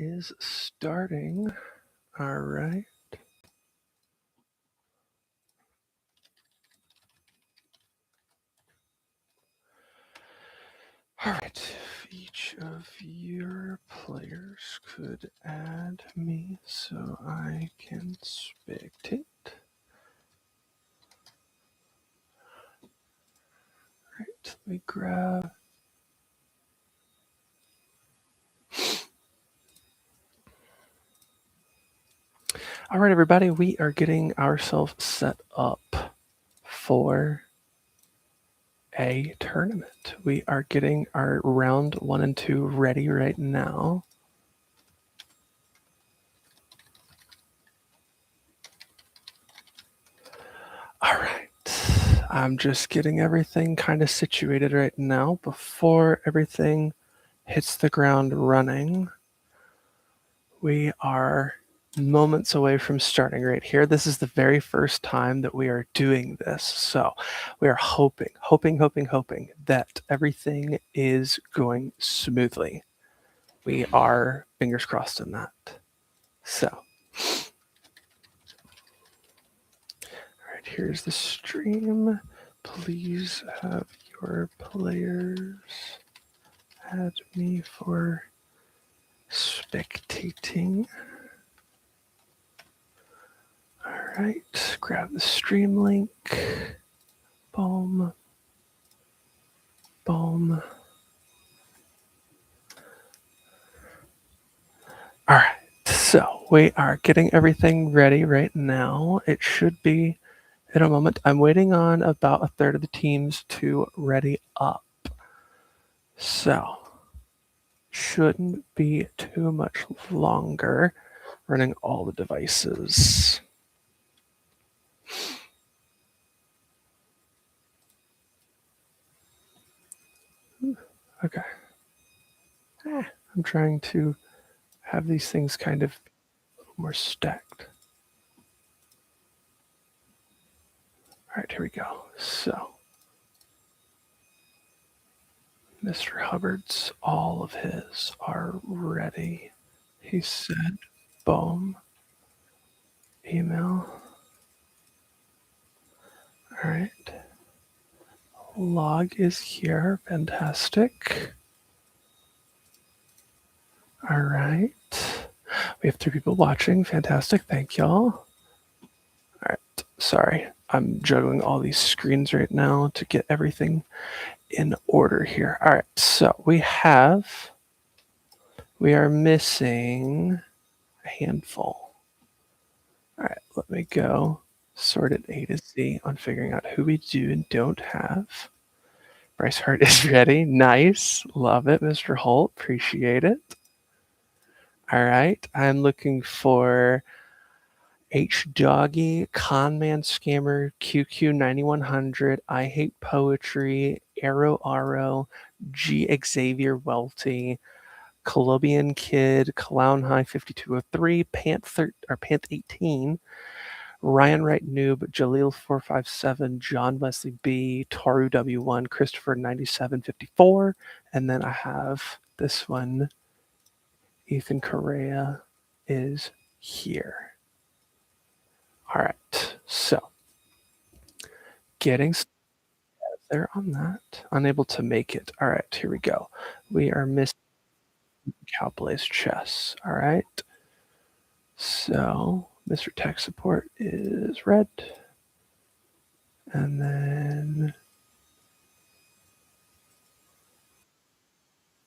is starting. All right. All right. If each of your players could add me so I can spectate. All right. Let me grab. All right, everybody. We are getting ourselves set up for a tournament. We are getting our round 1 and 2 ready right now. All right. I'm just getting everything kind of situated right now before everything hits the ground running. We are moments away from starting right here. This is the very first time that we are doing this. So we are hoping that everything is going smoothly. We are fingers crossed in that. So, all right, here's the stream. Please have your players add me for spectating. All right, grab the stream link. Boom. Boom. All right, so we are getting everything ready right now. It should be in a moment. I'm waiting on about a third of the teams to ready up. So, shouldn't be too much longer running all the devices. Okay. I'm trying to have these things kind of more stacked. All right, here we go. So, Mr. Hubbard's, all of his are ready. He said, boom, email. All right. Log is here. Fantastic. All right. We have 3 people watching. Fantastic. Thank y'all. All right. Sorry. I'm juggling all these screens right now to get everything in order here. All right. So we are missing a handful. All right. Let me go sort it A to Z on figuring out who we do and don't have. Bryce Hart is ready. Nice. Love it, Mr. Holt. Appreciate it. All right. I'm looking for H Doggy, Conman Scammer, QQ9100, I Hate Poetry, Arrow Aro, G Xavier Welty, Colombian Kid, Clown High 5203, Panth 18, Ryan Wright Noob, Jaleel 457, John Wesley B, Taru W1, Christopher 9754, and then I have this one, Ethan Correa is here. All right, so getting there on that. Unable to make it. All right, here we go. We are missing Cowboys chess. All right. So Mr. Tech Support is red. And then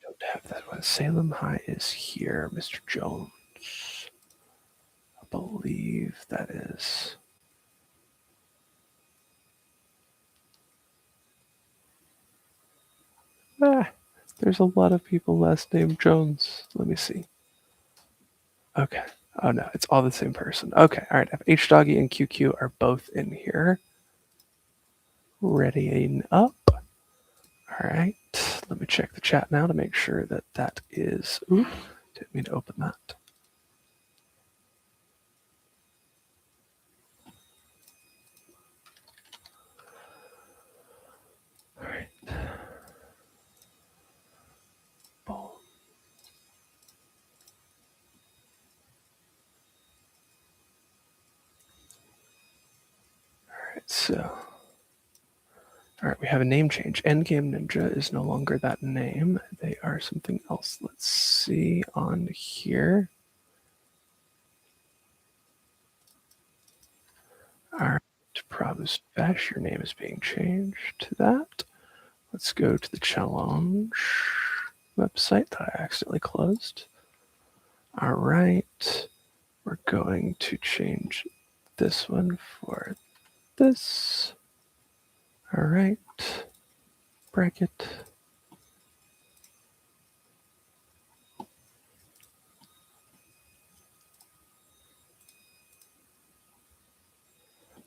don't have that one. Salem High is here. Mr. Jones. I believe that is. There's a lot of people last name Jones. Let me see. Okay. Oh no, it's all the same person. Okay. All right. H Doggy and QQ are both in here. Readying up. All right. Let me check the chat now to make sure that that is. Ooh, didn't mean to open that. All right. Boom. All right, we have a name change. Endgame Ninja is no longer that name. They are something else. Let's see on here. All right, Prabhu's Fesh, your name is being changed to that. Let's go to the challenge website that I accidentally closed. All right, we're going to change this one for this. All right, bracket.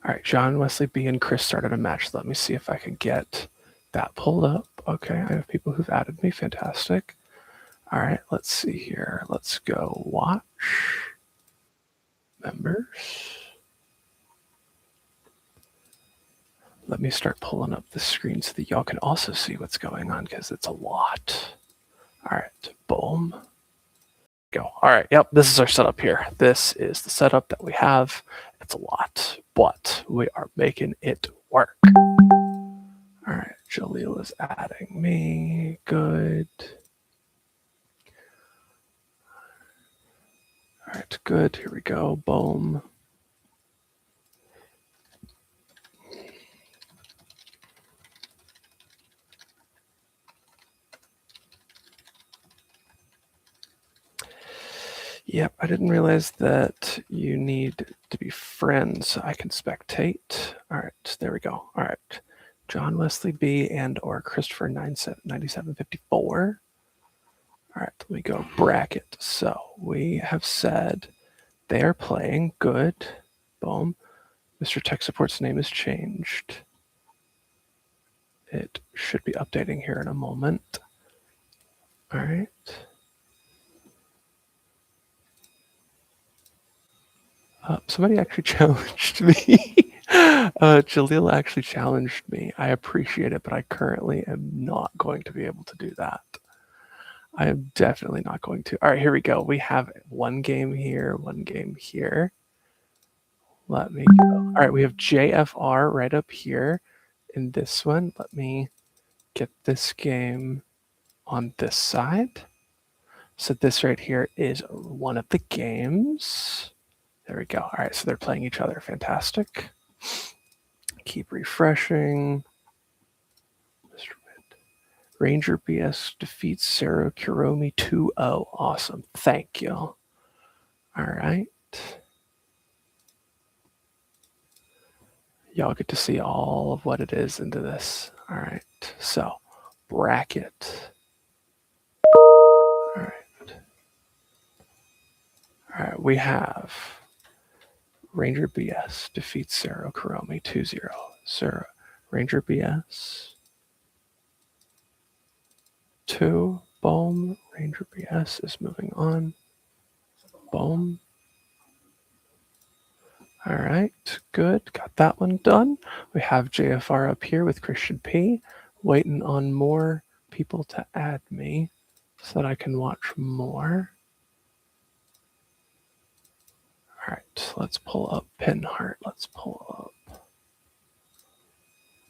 All right, John, Wesley B, and Chris started a match. Let me see if I can get that pulled up. Okay, I have people who've added me. Fantastic. All right, let's see here. Let's go watch members. Let me start pulling up the screen so that y'all can also see what's going on because it's a lot. All right, boom. Go. All right, yep, this is our setup here. This is the setup that we have. It's a lot, but we are making it work. All right, Jaleel is adding me. Good. All right, good. Here we go. Boom. Yep, I didn't realize that you need to be friends so I can spectate. All right, there we go. All right, John Wesley B and or Christopher 9754. All right, let me go bracket. So we have said they are playing good. Boom. Mr. Tech Support's name is changed. It should be updating here in a moment. All right. Somebody actually challenged me. Jaleel actually challenged me. I appreciate it, but I currently am not going to be able to do that. I am definitely not going to. All right, here we go. We have one game here, one game here. Let me go. All right, we have JFR right up here in this one. Let me get this game on this side. So this right here is one of the games. There we go. All right, so they're playing each other. Fantastic. Keep refreshing. Ranger BS defeats Sarah Kuromi 2-0. Awesome. Thank you. All right. Y'all get to see all of what it is into this. All right. So, bracket. All right. All right. We have Ranger BS defeats Sarah Kuromi 2-0. Sarah, Ranger BS 2. Boom. Ranger BS is moving on. Boom. All right, good. Got that one done. We have JFR up here with Christian P. Waiting on more people to add me so that I can watch more. All right, let's pull up Pinheart. Let's pull up.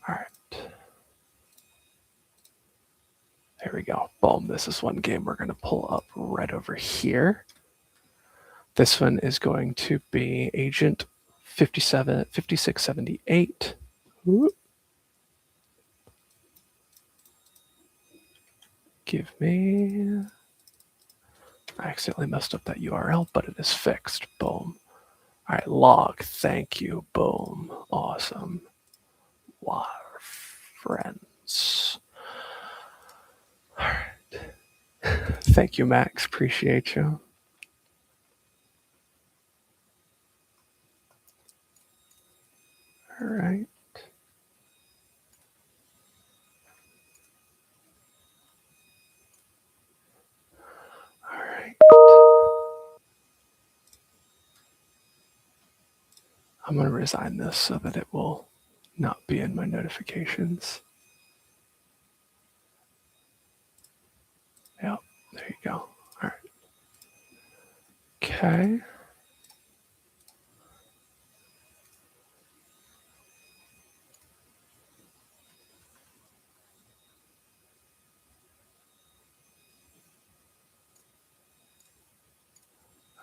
All right. There we go. Boom. This is one game we're going to pull up right over here. This one is going to be Agent 5678. Ooh. Give me. I accidentally messed up that URL, but it is fixed. Boom. All right, log. Thank you. Boom. Awesome. Wow. Friends. All right. Thank you, Max. Appreciate you. All right. All right. I'm going to resign this so that it will not be in my notifications. Yep. There you go. All right. Okay.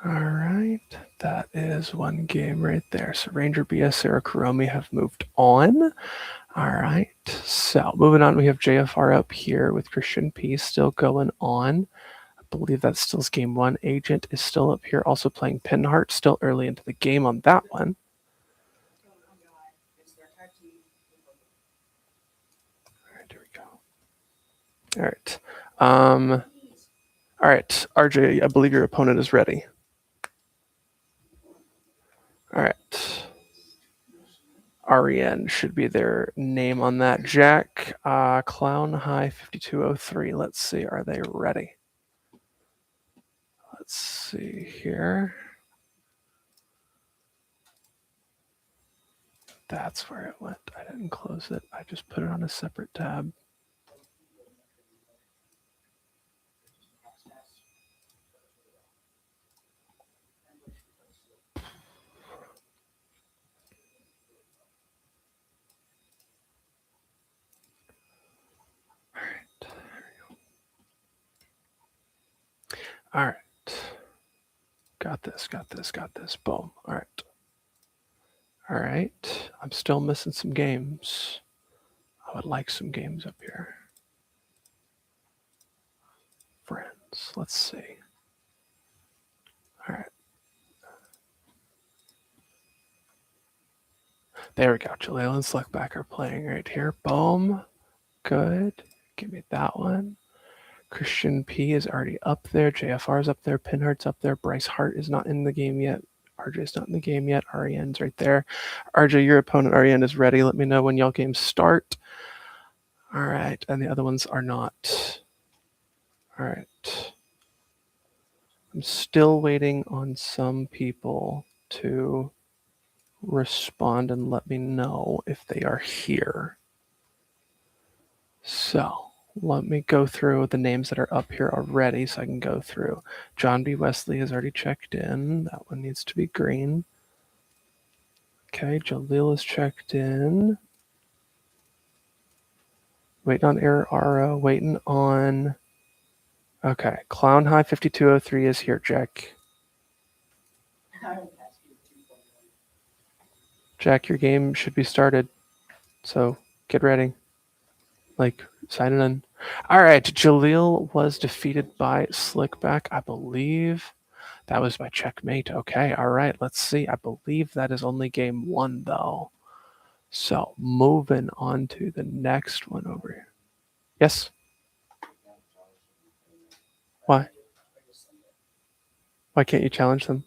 All right, that is one game right there. So Ranger BS, Sarah Kuromi have moved on. All right, so moving on, we have JFR up here with Christian P still going on. I believe that's still game one. Agent is still up here, also playing Pinheart, still early into the game on that one. All right, here we go. All right. All right, RJ, I believe your opponent is ready. All right. REN should be their name on that. Jack, Clown High 5203. Let's see, are they ready? Let's see here. That's where it went. I didn't close it. I just put it on a separate tab. All right. Got this, got this, got this. Boom. All right. All right. I'm still missing some games. I would like some games up here. Friends. Let's see. All right. There we go. Jaleel and Slickback are playing right here. Boom. Good. Give me that one. Christian P is already up there. JFR is up there. Pinhart's up there. Bryce Hart is not in the game yet. RJ's not in the game yet. REN's right there. RJ, your opponent, REN, is ready. Let me know when y'all games start. All right. And the other ones are not. All right. I'm still waiting on some people to respond and let me know if they are here. So let me go through the names that are up here already so I can go through. John B. Wesley has already checked in. That one needs to be green. Okay, Jaleel is checked in. Waiting on Error Ara. Waiting on. Okay, Clown High 5203 is here, Jack. Jack, your game should be started. So get ready. Like, sign it in. All right, Jaleel was defeated by Slickback, I believe. That was my checkmate. Okay, all right, let's see. I believe that is only game one, though. So moving on to the next one over here. Yes? Why? Why can't you challenge them?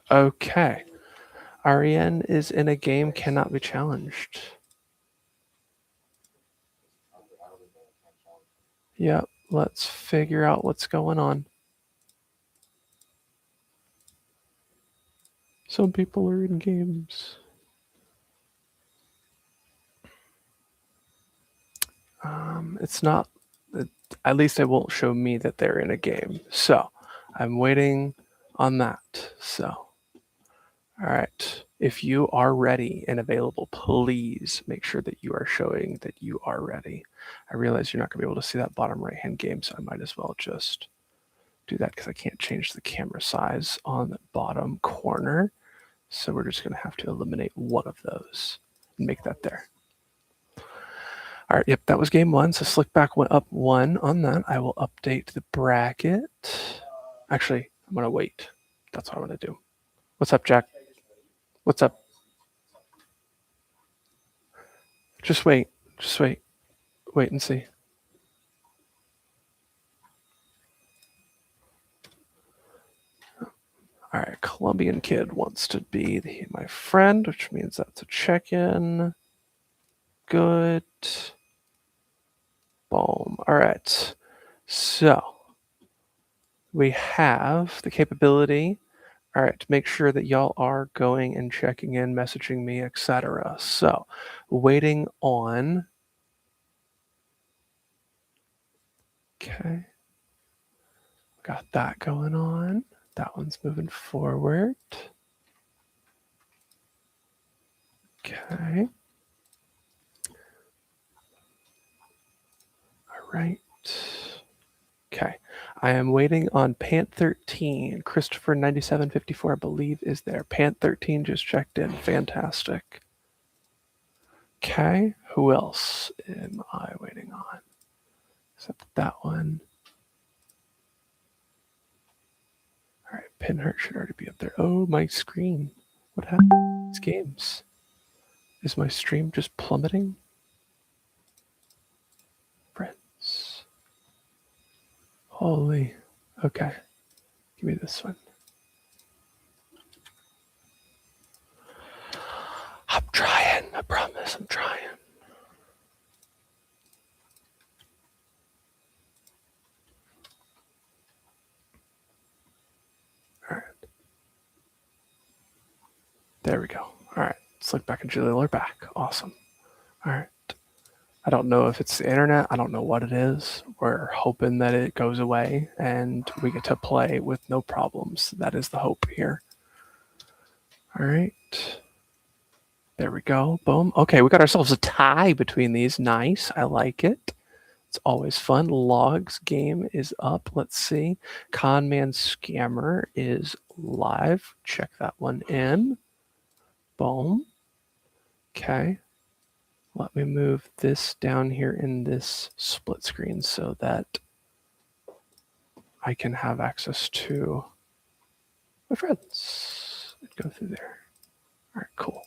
Okay. REN is in a game, cannot be challenged. Yep, let's figure out what's going on. Some people are in games. It's not, at least it won't show me that they're in a game. So I'm waiting on that. So, all right. If you are ready and available, please make sure that you are showing that you are ready. I realize you're not going to be able to see that bottom right hand game, so I might as well just do that because I can't change the camera size on the bottom corner. So we're just going to have to eliminate one of those and make that there. All right, yep, that was game one. So Slickback went up one on that. I will update the bracket. Actually, I'm going to wait. That's what I'm going to do. What's up, Jack? What's up? Just wait. Just wait. Wait and see. All right, Colombian kid wants to be my friend, which means that's a check-in. Good. Boom. All right. So we have the capability. All right, make sure that y'all are going and checking in, messaging me, etc. So waiting on. Okay. Got that going on. That one's moving forward. Okay. All right. Okay. I am waiting on Pant 13. Christopher 9754, I believe, is there. Pant 13 just checked in. Fantastic. Okay, who else am I waiting on? Except that one. All right, Pinhurt should already be up there. Oh, my screen. What happened to these games? Is my stream just plummeting? Friends. Holy. Okay. Give me this one. I'm trying. I promise I'm trying. All right. There we go. All right. Let's look back at Julia. We're back. Awesome. All right. I don't know if it's the internet. I don't know what it is. We're hoping that it goes away and we get to play with no problems. That is the hope here. All right. There we go. Boom. Okay, we got ourselves a tie between these. Nice. I like it. It's always fun. Logs game is up. Let's see. Conman Scammer is live. Check that one in. Boom. Okay. Let me move this down here in this split screen so that I can have access to my friends. Go through there. All right, cool.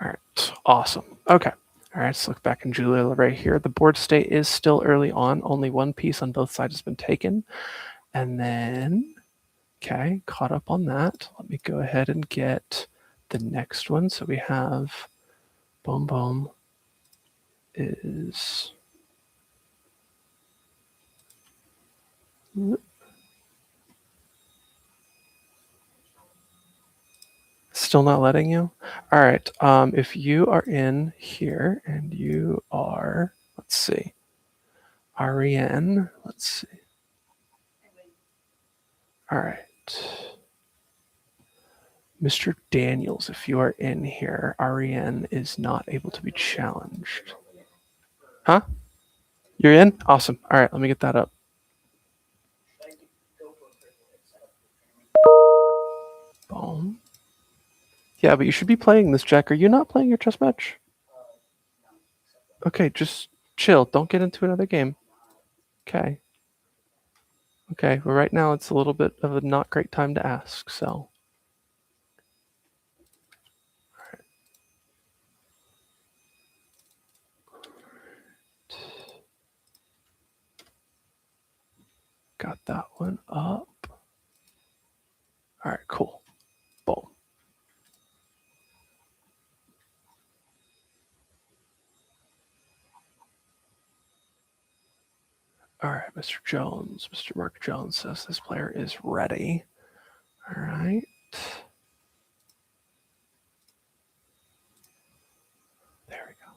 All right, awesome. Okay. All right, let's look back in Julia right here. The board state is still early on. Only one piece on both sides has been taken. And then, okay, caught up on that. Let me go ahead and get the next one. So we have boom, boom is still not letting you? All right. If you are in here and you are, let's see, REN, let's see. All right. Mr. Daniels, if you are in here, REN is not able to be challenged. Huh? You're in? Awesome. All right, let me get that up. Boom. Yeah, but you should be playing this, Jack. Are you not playing your chess match? Okay, just chill. Don't get into another game. Okay. Okay, well, right now it's a little bit of a not great time to ask, so. Got that one up. All right, cool. Boom. All right, Mr. Jones. Mr. Mark Jones says this player is ready. All right. There we go.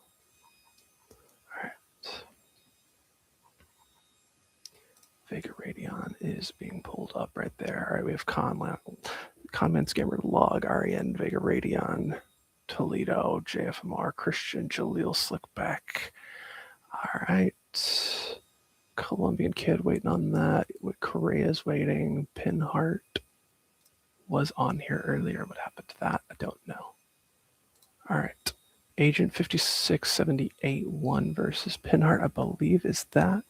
All right. Vega Radion is being pulled up right there. All right, we have Conman Scammer Log, REN, Vega Radion, Toledo, JFMR, Christian, Jaleel Slickback. All right. Colombian Kid waiting on that. Korea's waiting. Pinhart was on here earlier. What happened to that? I don't know. All right. Agent 5678-1 versus Pinhart, I believe, is that.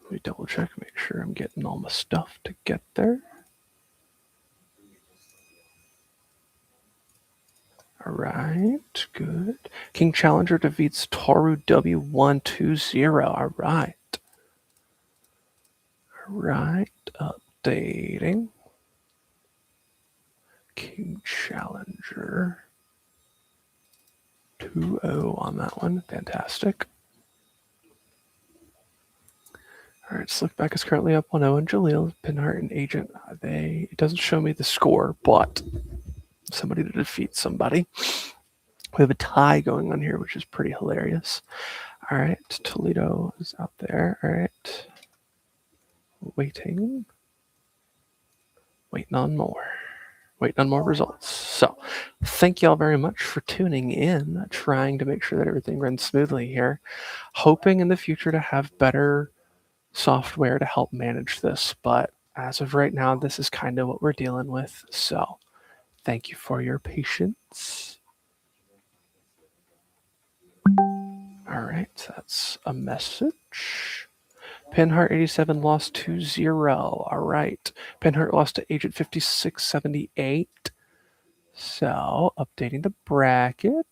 Let me double check, make sure I'm getting all my stuff to get there. All right, good. King Challenger defeats Toru W120. All right. All right, updating. King Challenger 2-0 on that one. Fantastic. All right, Slickback is currently up 1-0, and Jaleel, Pinhart, and Agent. It doesn't show me the score, but somebody to defeat somebody. We have a tie going on here, which is pretty hilarious. All right, Toledo is out there. All right, waiting on more. waiting on more results. So thank you all very much for tuning in, trying to make sure that everything runs smoothly here, hoping in the future to have better software to help manage this. But as of right now, this is kind of what we're dealing with. So thank you for your patience. All right, that's a message. Pinheart87 lost 2-0. All right. Pinheart lost to Agent 5678. So, updating the bracket.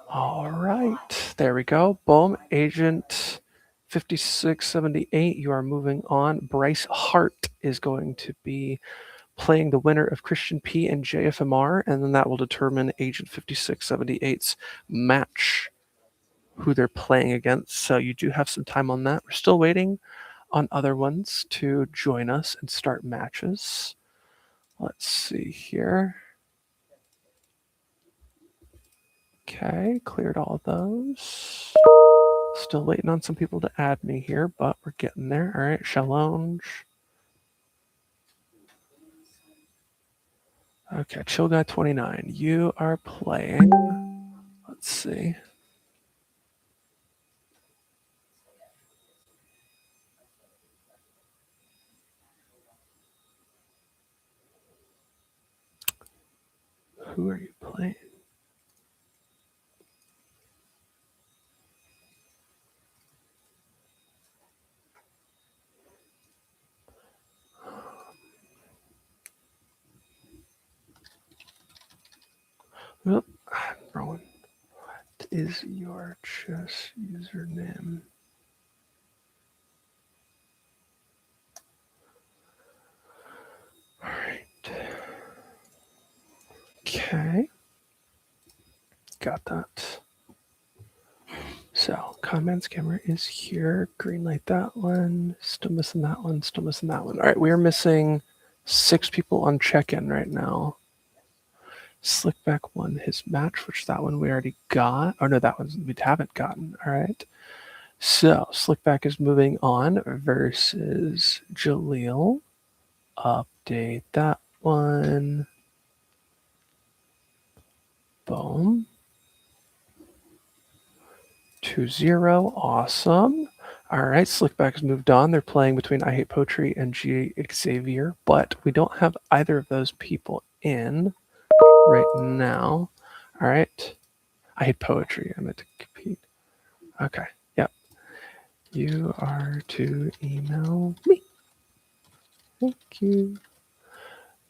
All right. There we go. Boom. Agent 5678, you are moving on. Bryce Hart is going to be playing the winner of Christian P and JFMR, and then that will determine Agent 5678's match, who they're playing against. So you do have some time on that. We're still waiting on other ones to join us and start matches. Let's see here. Okay, cleared all those. Still waiting on some people to add me here, but we're getting there. All right, Challenge. Okay, Chill Guy 29. You are playing. Let's see. Who are you playing? Oop, wrong one. What is your chess username? All right. Okay. Got that. So, comments camera is here. Green light that one. Still missing that one. Still missing that one. All right, we are missing 6 people on check-in right now. Slickback won his match, which that one we already got. Oh no, that one we haven't gotten. All right. So Slickback is moving on versus Jaleel. Update that one. Boom. 2-0. Awesome. All right, Slickback has moved on. They're playing between I Hate Poetry and G Xavier, but we don't have either of those people in right now. All right. I Hate Poetry. I meant to compete. Okay. Yep. You are to email me. Thank you.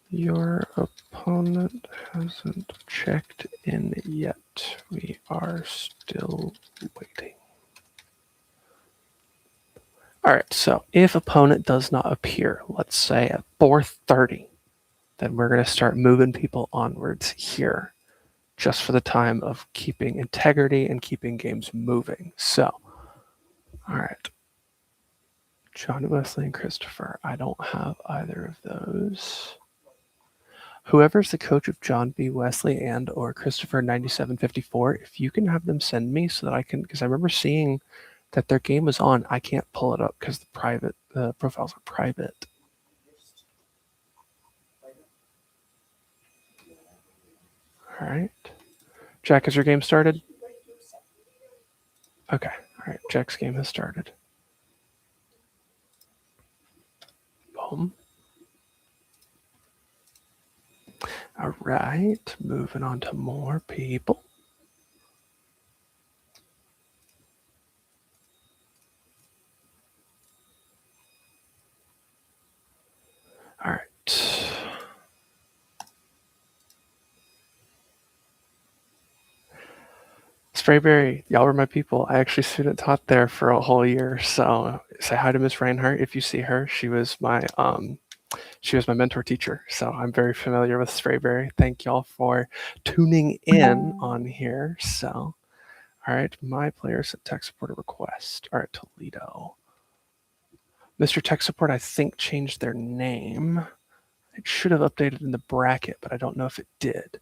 Your opponent hasn't checked in yet. We are still waiting. All right, so if opponent does not appear, let's say at 4:30, then we're going to start moving people onwards here just for the time of keeping integrity and keeping games moving. So, all right. John Wesley and Christopher. I don't have either of those. Whoever's the coach of John B. Wesley and or Christopher 9754, if you can have them send me so that I can, because I remember seeing that their game was on. I can't pull it up because the profiles are private. All right. Jack, has your game started? Okay. All right. Jack's game has started. Boom. All right. Moving on to more people. All right. Sprayberry, y'all were my people. I actually student taught there for a whole year. So say hi to Miss Reinhardt if you see her. She was my mentor teacher. So I'm very familiar with Sprayberry. Thank y'all for tuning in on here. So all right, my player sent tech support a request. All right, Toledo. Mr. Tech Support, I think, changed their name. It should have updated in the bracket, but I don't know if it did.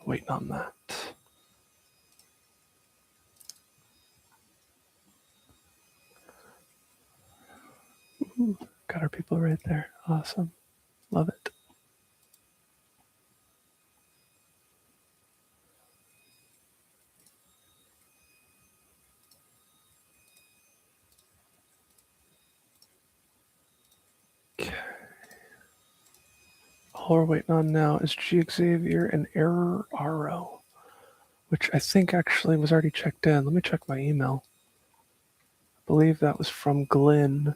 waiting on that. Ooh, got our people right there. Awesome. Love it. Okay. All we're waiting on now is G Xavier and Error RO, which I think actually was already checked in. Let me check my email. I believe that was from Glenn.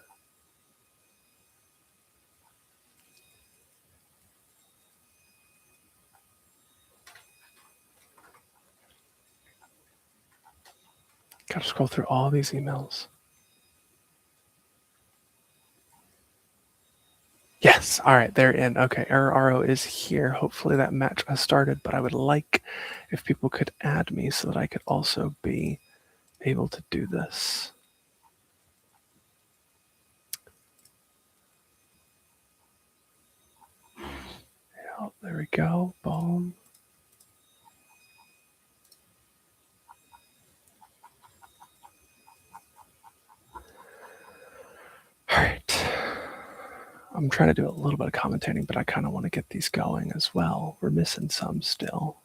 Gotta scroll through all these emails. Yes. All right. They're in. Okay. Error RO is here. Hopefully that match has started, but I would like if people could add me so that I could also be able to do this. Yeah, there we go. Boom. All right. I'm trying to do a little bit of commentating, but I kind of want to get these going as well. We're missing some still.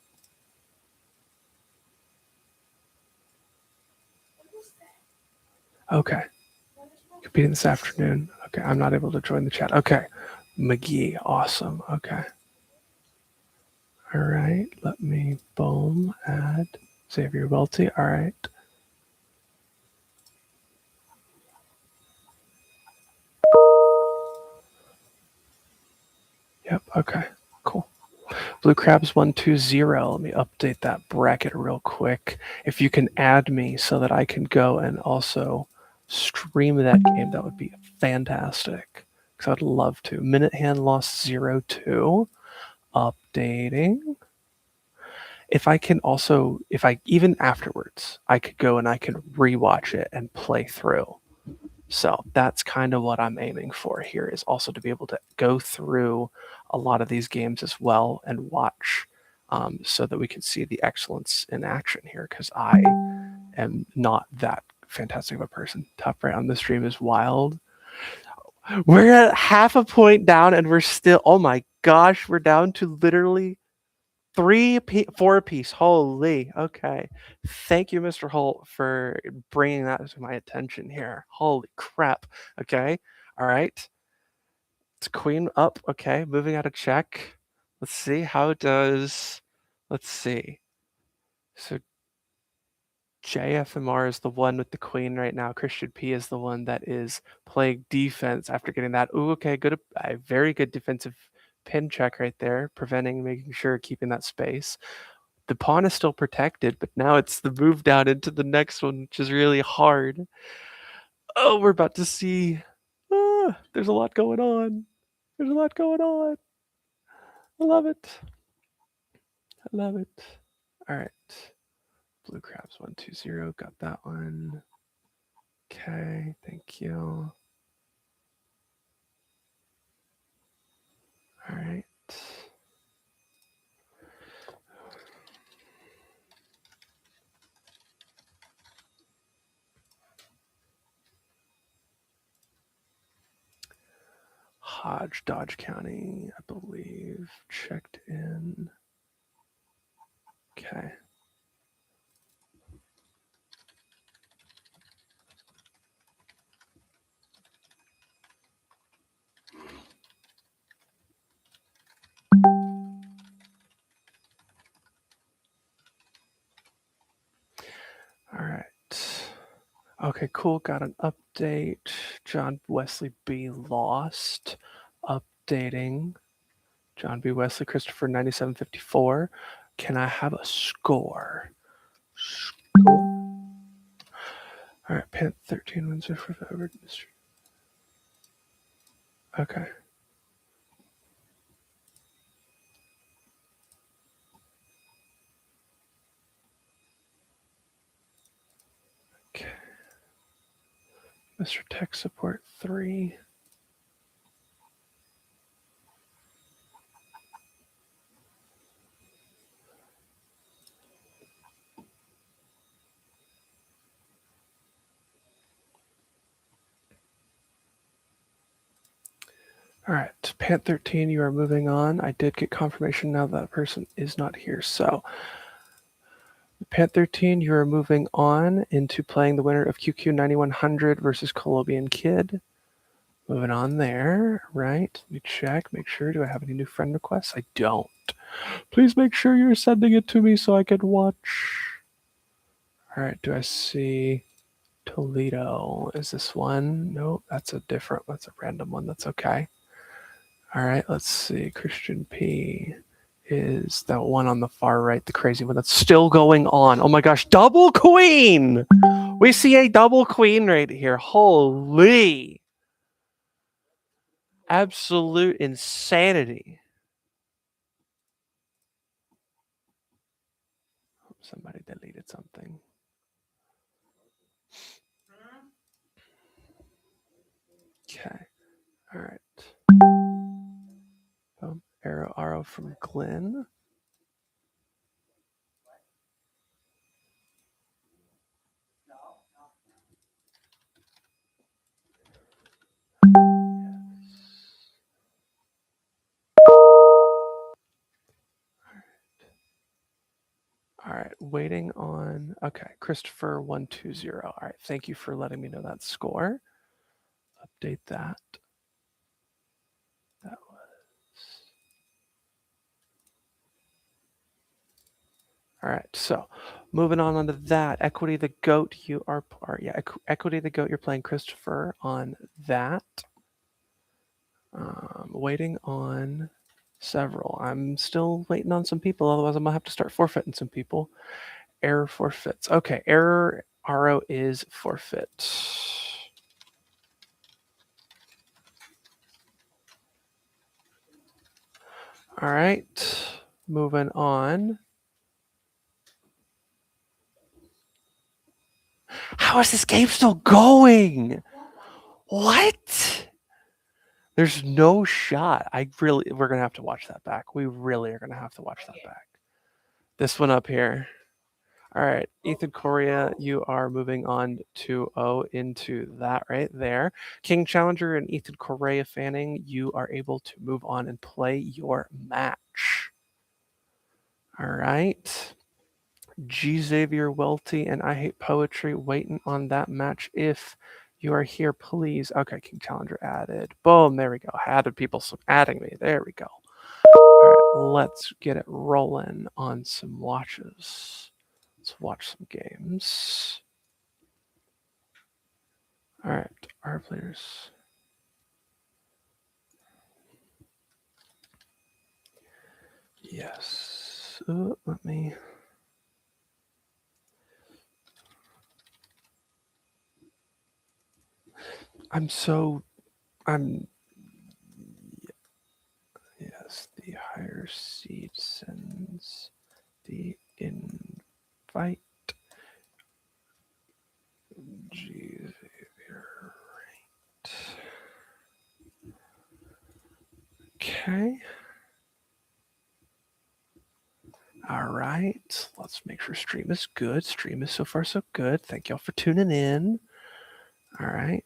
Okay. Competing this afternoon. Okay. I'm not able to join the chat. Okay. McGee. Awesome. Okay. All right. Let me boom add Xavier Welty. All right. Yep. Okay. Cool. Blue Crabs 120. Let me update that bracket real quick. If you can add me so that I can go and also stream that game, that would be fantastic. Because I'd love to. Minute Hand lost 0-2. Updating. If I can also, if I even afterwards, I could go and I can rewatch it and play through. So that's kind of what I'm aiming for here, is also to be able to go through a lot of these games as well and watch, so that we can see the excellence in action here, because I am not that fantastic of a person. Top right on the stream is wild. We're at half a point down and we're still, oh my gosh, we're down to literally 4 apiece. Holy, okay. Thank you, Mr. Holt, for bringing that to my attention here. Holy crap. Okay, all right. It's queen up. Okay, moving out of check. Let's see, how does, let's see. So JFMR is the one with the queen right now. Christian P is the one that is playing defense after getting that. Ooh, okay, good. Very good defensive pin check right there, preventing, making sure, keeping that space. The pawn is still protected, but now it's the move down into the next one, which is really hard. Oh, we're about to see. There's a lot going on. There's a lot going on. I love it. I love it. All right. Blue Crabs 120. Got that one. Okay. Thank you. All right. Hodge, Dodge County, I believe, checked in. Okay. All right. Okay, cool. Got an update. John Wesley B lost. Updating. John B. Wesley, Christopher 9754. Can I have a score? Score. All right, Pant 13 wins for over. Okay. Okay. Mr. Tech Support 3. All right, Pant 13, you are moving on. I did get confirmation now that person is not here. So, Pant 13, you are moving on into playing the winner of QQ 9100 versus Colombian Kid. Moving on there, right? Let me check, make sure. Do I have any new friend requests? I don't. Please make sure you're sending it to me so I can watch. All right, do I see Toledo? Is this one? Nope, that's a random one. That's okay. All right, let's see. Christian P is that one on the far right, the crazy one that's still going on. Oh my gosh, double queen! We see a double queen right here. Holy. Absolute insanity. Somebody deleted something. Okay. All right. Arrow from Glenn. All right, waiting on. Okay, Christopher 120. All right, thank you for letting me know that score. Update that. That was. All right, so moving on to that. Equity the Goat, you are. Equity the Goat, you're playing Christopher on that. Waiting on several. I'm still waiting on some people, otherwise I'm gonna have to start forfeiting some people. Error forfeits. Okay, error RO is forfeit. All right, moving on. How is this game still going? What? There's no shot. We're gonna have to watch that back. We really are gonna have to watch that back. This one up here. All right, Ethan Correa, you are moving on 2-0 into that right there. King Challenger and Ethan Correa Fanning, you are able to move on and play your match. All right. G Xavier Welty and I Hate Poetry waiting on that match. If you are here, please. Okay, King Challenger added. Boom, there we go. Added people adding me. There we go. All right, let's get it rolling on some watches. Let's watch some games. All right, our players. Yes. Let me. I'm. Yes, the higher seed sends the invite. G Xavier. Right. Okay. All right. Let's make sure stream is good. Stream is so far so good. Thank y'all for tuning in. All right.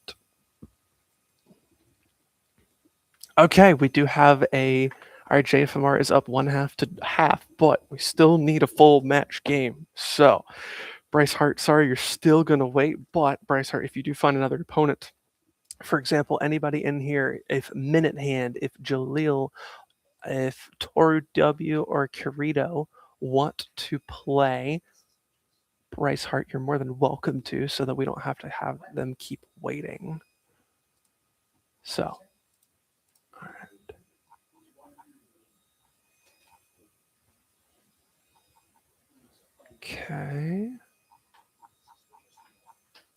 Okay, we do have our JFMR is up 1/2 to half, but we still need a full match game. So, Bryce Hart, sorry, you're still gonna wait, but Bryce Hart, if you do find another opponent, for example, anybody in here, if Minute Hand, if Jaleel, if Toru W or Kirito want to play Bryce Hart, you're more than welcome to, so that we don't have to have them keep waiting. So, all right. Okay.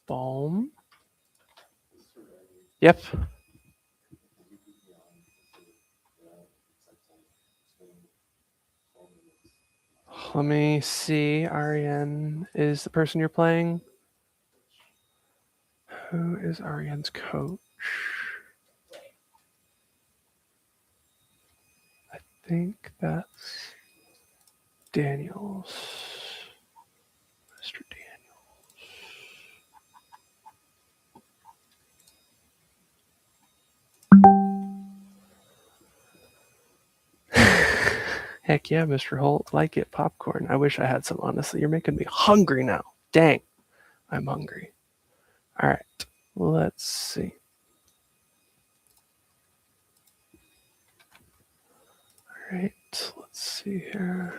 Boom. Yep. Let me see. Ariane is the person you're playing. Who is Ariane's coach? I think that's Daniels. Mr. Daniels. Heck yeah, Mr. Holt. Like it, popcorn. I wish I had some, honestly. You're making me hungry now. Dang. I'm hungry. All right. Let's see. All right. Let's see here.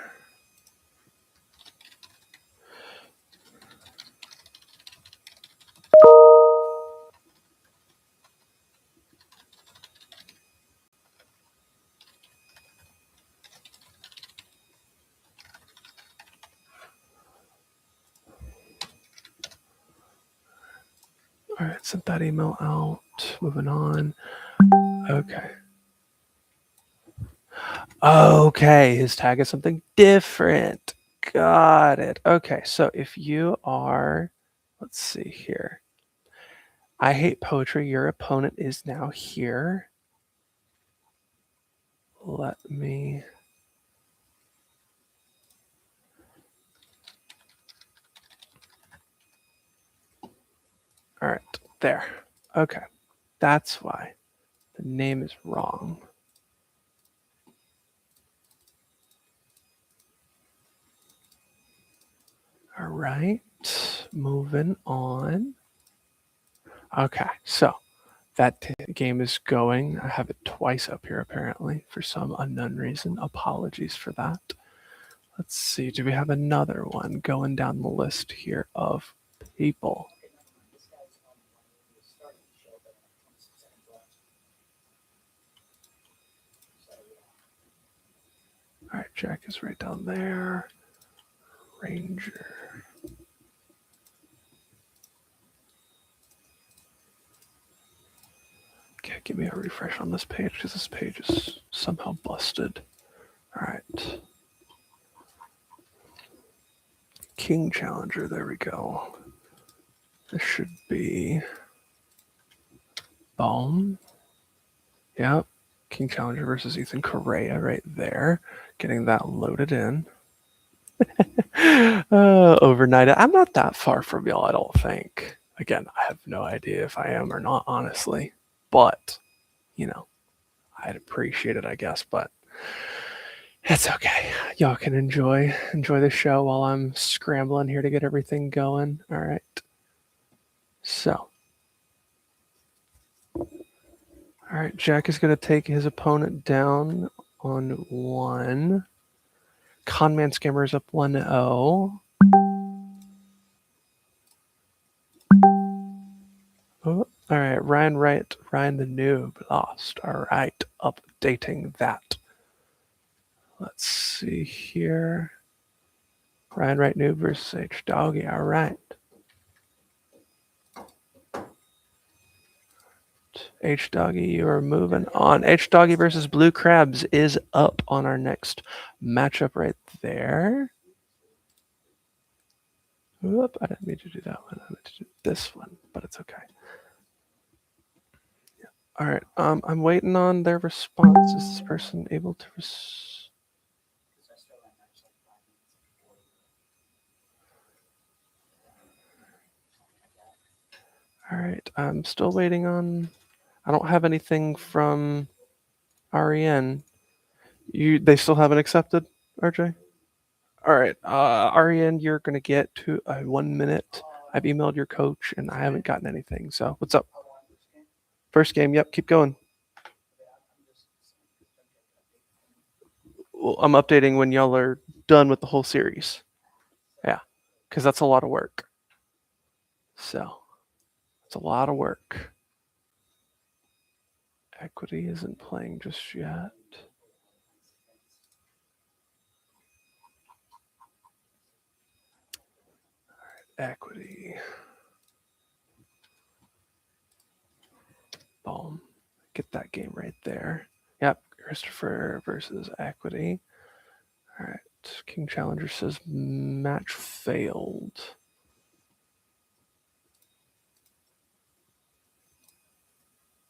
All right. Sent that email out. Moving on. Okay. Okay. His tag is something different. Got it. Okay. So if you are, let's see here. I hate poetry. Your opponent is now here. Let me. All right. There. Okay. That's why the name is wrong. All right. Moving on. Okay. So that game is going. I have it twice up here apparently for some unknown reason. Apologies for that. Let's see. Do we have another one going down the list here of people? All right. Jack is right down there. Ranger. Okay, give me a refresh on this page because this page is somehow busted. All right. King Challenger, there we go. This should be Bohm. Yep. King Challenger versus Ethan Correa right there. Getting that loaded in. Overnight. I'm not that far from y'all, I don't think. Again, I have no idea if I am or not, honestly. But, you know, I'd appreciate it, I guess. But it's okay. Y'all can enjoy the show while I'm scrambling here to get everything going. All right. So, all right, Jack is going to take his opponent down on 1. Conman Scammer is up 1-0. Oh, all right, Ryan Wright, Ryan the Noob lost. All right, updating that. Let's see here. Ryan Wright Noob versus H Doggy. All right. H Doggy, you are moving on. H Doggy versus Blue Crabs is up on our next matchup right there. Oop, I didn't mean to do that one. I meant to do this one, but it's okay. Yeah. All right. I'm waiting on their response. Is this person able to All right. I'm still waiting on. I don't have anything from REN. They still haven't accepted, RJ? All right. REN, you're gonna get to 1 minute. I've emailed your coach and I haven't gotten anything. So what's up? First game. Yep. Keep going. Well, I'm updating when y'all are done with the whole series. Yeah, because that's a lot of work. So it's a lot of work. Equity isn't playing just yet. Equity. Boom. Get that game right there. Yep. Christopher versus Equity. All right. King Challenger says match failed.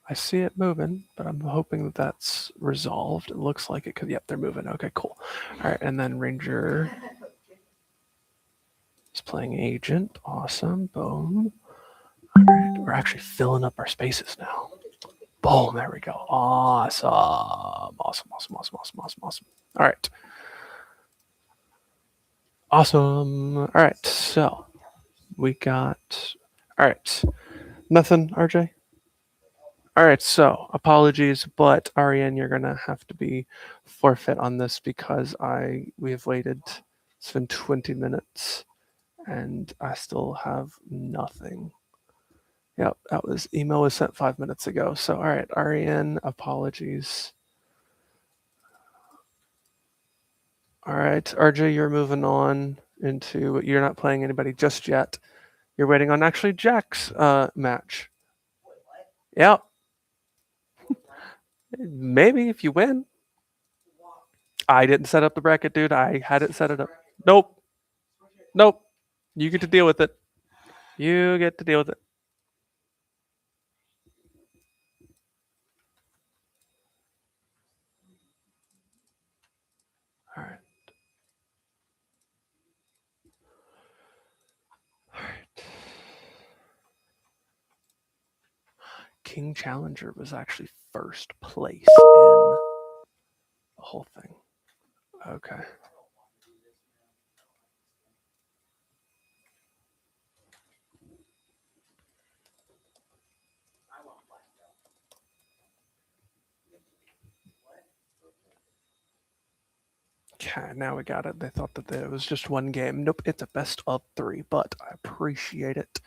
I see it moving, but I'm hoping that that's resolved. It looks like it could. Yep, they're moving. Okay, cool. All right. And then Ranger is playing Agent. Awesome. Boom. All right. We're actually filling up our spaces now. Boom, there we go. Awesome. Awesome. All right. Awesome. All right, so we got. All right, nothing, RJ. All right, so apologies, but Ariane, you're gonna have to be forfeit on this because we have waited. It's been 20 minutes, and I still have nothing. Yep, email was sent 5 minutes ago. So all right, Ariane, apologies. All right, RJ, you're moving on into. You're not playing anybody just yet. You're waiting on actually Jack's match. Yep, maybe if you win. I didn't set up the bracket, dude. I had it set it up. Nope. Nope. You get to deal with it. You get to deal with it. All right. All right. King Challenger was actually first place in the whole thing. Okay. Okay, now we got it. They thought that it was just one game. Nope, it's a best of 3, but I appreciate it.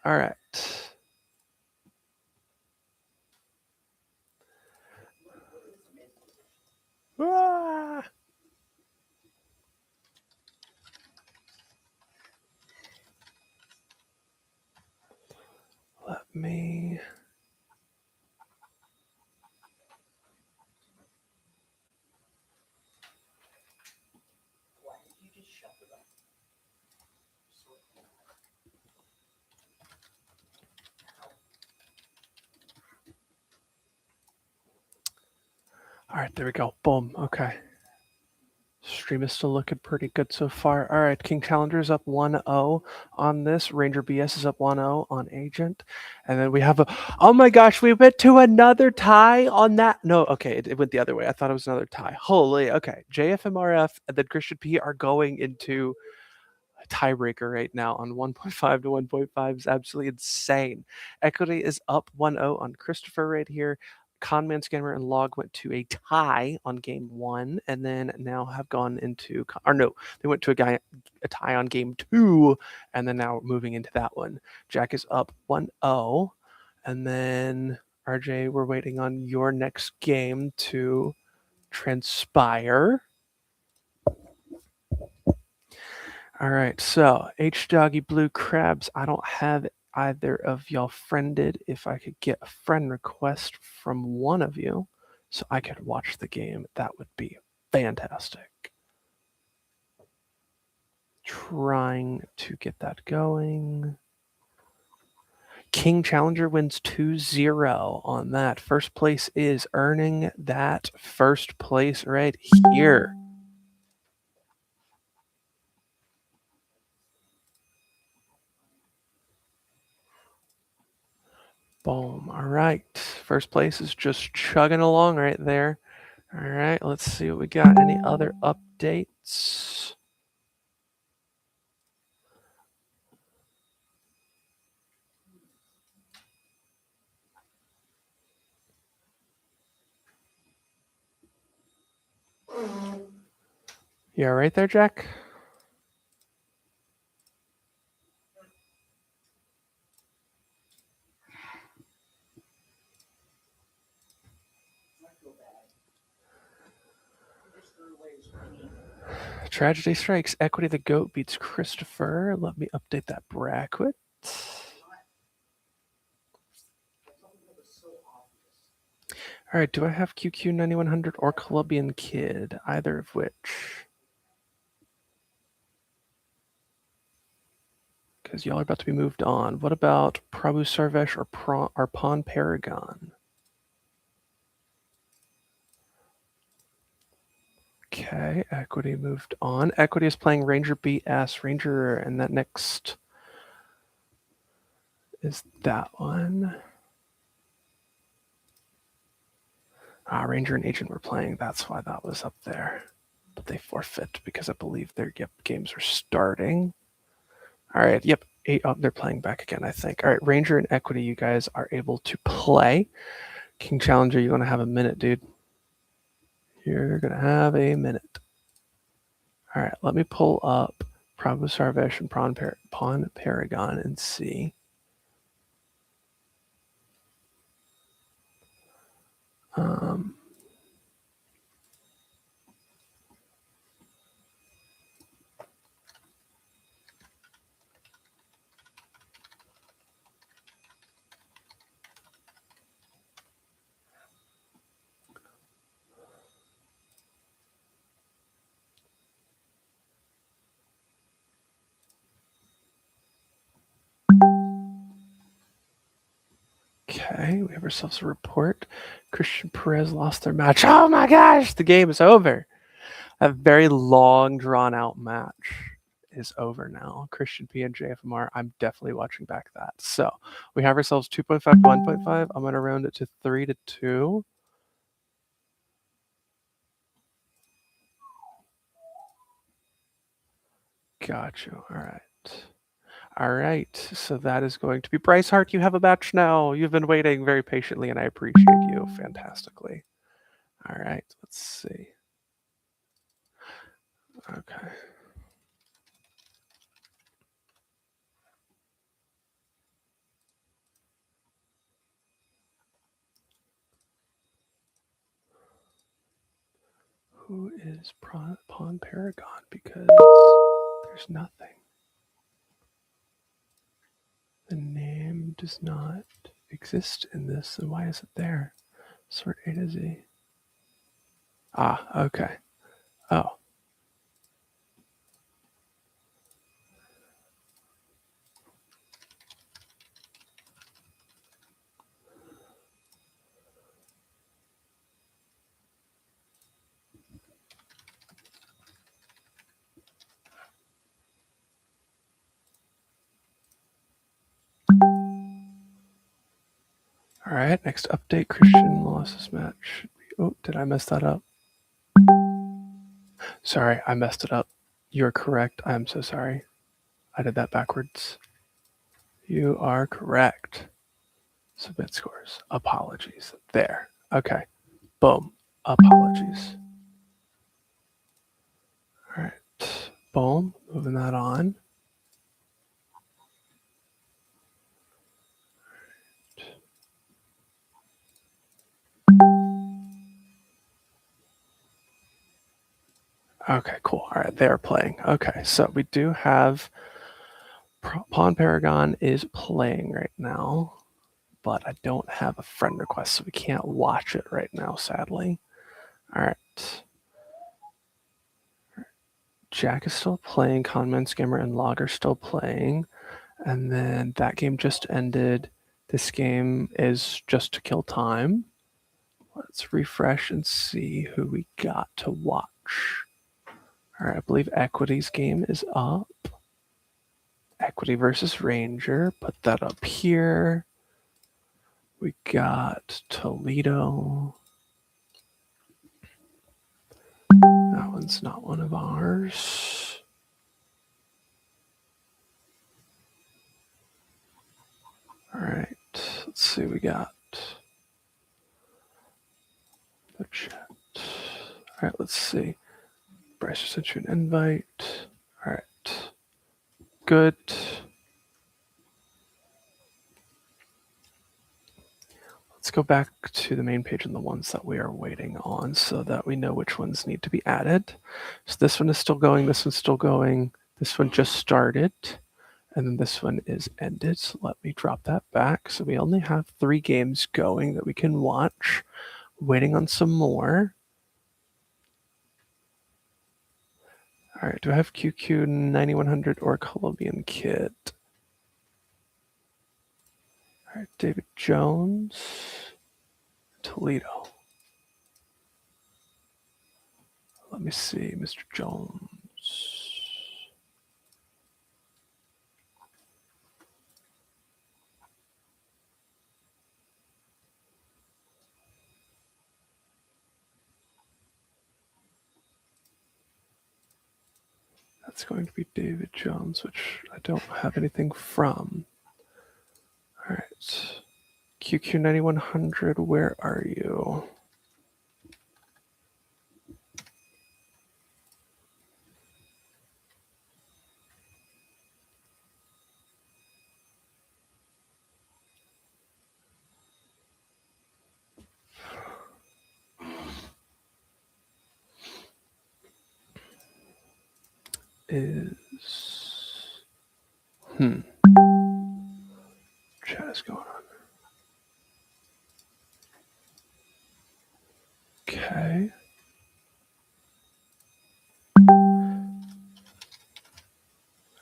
All right. Ah! Let me. All right, there we go. Boom. Okay. Stream is still looking pretty good so far. All right, King Challenger is up 1-0 on this. Ranger BS is up 1-0 on Agent. And then we have a. Oh my gosh, we went to another tie on that. No, okay, it went the other way. I thought it was another tie. Holy, okay. JFMRF and then Christian P are going into a tiebreaker right now on 1.5 to 1.5 is absolutely insane. Equity is up 1-0 on Christopher right here. Conman, Scammer, and Log went to a tie on game 1, and then now have gone into, or no, they went to a tie on game 2, and then now moving into that one. Jack is up 1-0, and then RJ, we're waiting on your next game to transpire. All right, so H Doggy Blue Crabs. I don't have either of y'all friended. If I could get a friend request from one of you so I could watch the game, that would be fantastic. Trying to get that going. King Challenger wins 2-0 on that. First place is earning that first place right here. Boom. All right. First place is just chugging along right there. All right. Let's see what we got. Any other updates? You all right there, Jack? Tragedy strikes. Equity the Goat beats Christopher. Let me update that bracket. All right. Do I have QQ 9100 or Colombian Kid? Either of which? Because y'all are about to be moved on. What about Prabhu Sarvesh or Pawn Paragon? Okay, Equity moved on. Equity is playing Ranger BS. Ranger, and that next is that one. Ranger and Agent were playing. That's why that was up there. but they forfeit because I believe their games are starting. All right, yep. They're playing back again, I think. All right, Ranger and Equity, you guys are able to play. King Challenger, you're going to have a minute, dude. You're going to have a minute. All right, let me pull up Prabhu Sarvesh and Pawn Paragon and see. Okay, we have ourselves a report. Christian Perez lost their match. Oh my gosh, the game is over. A very long, drawn out match is over now. Christian P and JFMR, I'm definitely watching back that. So we have ourselves 2.5 to 1.5. I'm going to round it to 3 to 2. Got you. All right. All right. So that is going to be Bryce Hart. You have a match now. You've been waiting very patiently, and I appreciate you fantastically. All right. Let's see. Okay. Who is Pawn Paragon? Because there's nothing. The name does not exist in this, and why is it there? Sort A to Z. Ah, okay. Oh. All right, next update. Christian lost his match. Oh, did I mess that up? Sorry, I messed it up. You're correct. I'm so sorry. I did that backwards. You are correct. Submit scores. Apologies. There. Okay. Boom. Apologies. All right. Boom. Moving that on. Okay, cool. All right, they are playing. Okay, so we do have Pawn Paragon is playing right now, but I don't have a friend request, so we can't watch it right now, sadly. All right. Jack is still playing, Conman, Scammer, and Log are still playing. And then that game just ended. This game is just to kill time. Let's refresh and see who we got to watch. All right, I believe Equity's game is up. Equity versus Ranger. Put that up here. We got Toledo. That one's not one of ours. All right, let's see. We got the chat. All right, let's see. Bryce sent you an invite. All right, good. Let's go back to the main page and the ones that we are waiting on so that we know which ones need to be added. So this one is still going, this one's still going, this one just started, and then this one is ended. So let me drop that back. So we only have 3 games going that we can watch. Waiting on some more. All right, do I have QQ 9100 or Colombian Kid? All right, David Jones, Toledo. Let me see, Mr. Jones. That's going to be David Jones, which I don't have anything from. All right. QQ9100, where are you? Chat is going on. Okay.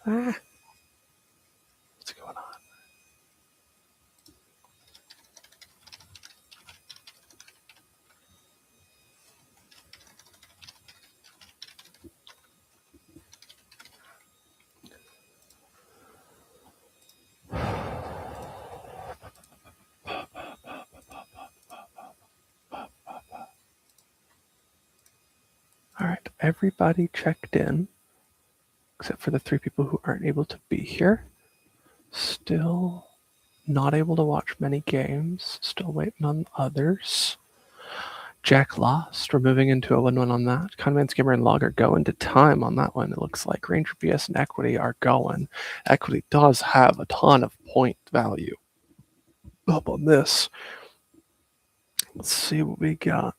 What's going on? All right, everybody checked in, except for the 3 people who aren't able to be here. Still not able to watch many games. Still waiting on others. Jack lost. We're moving into a 1-1 on that. Conman's Gamer and Log are going to time on that one, it looks like. Ranger BS and Equity are going. Equity does have a ton of point value up on this. Let's see what we got.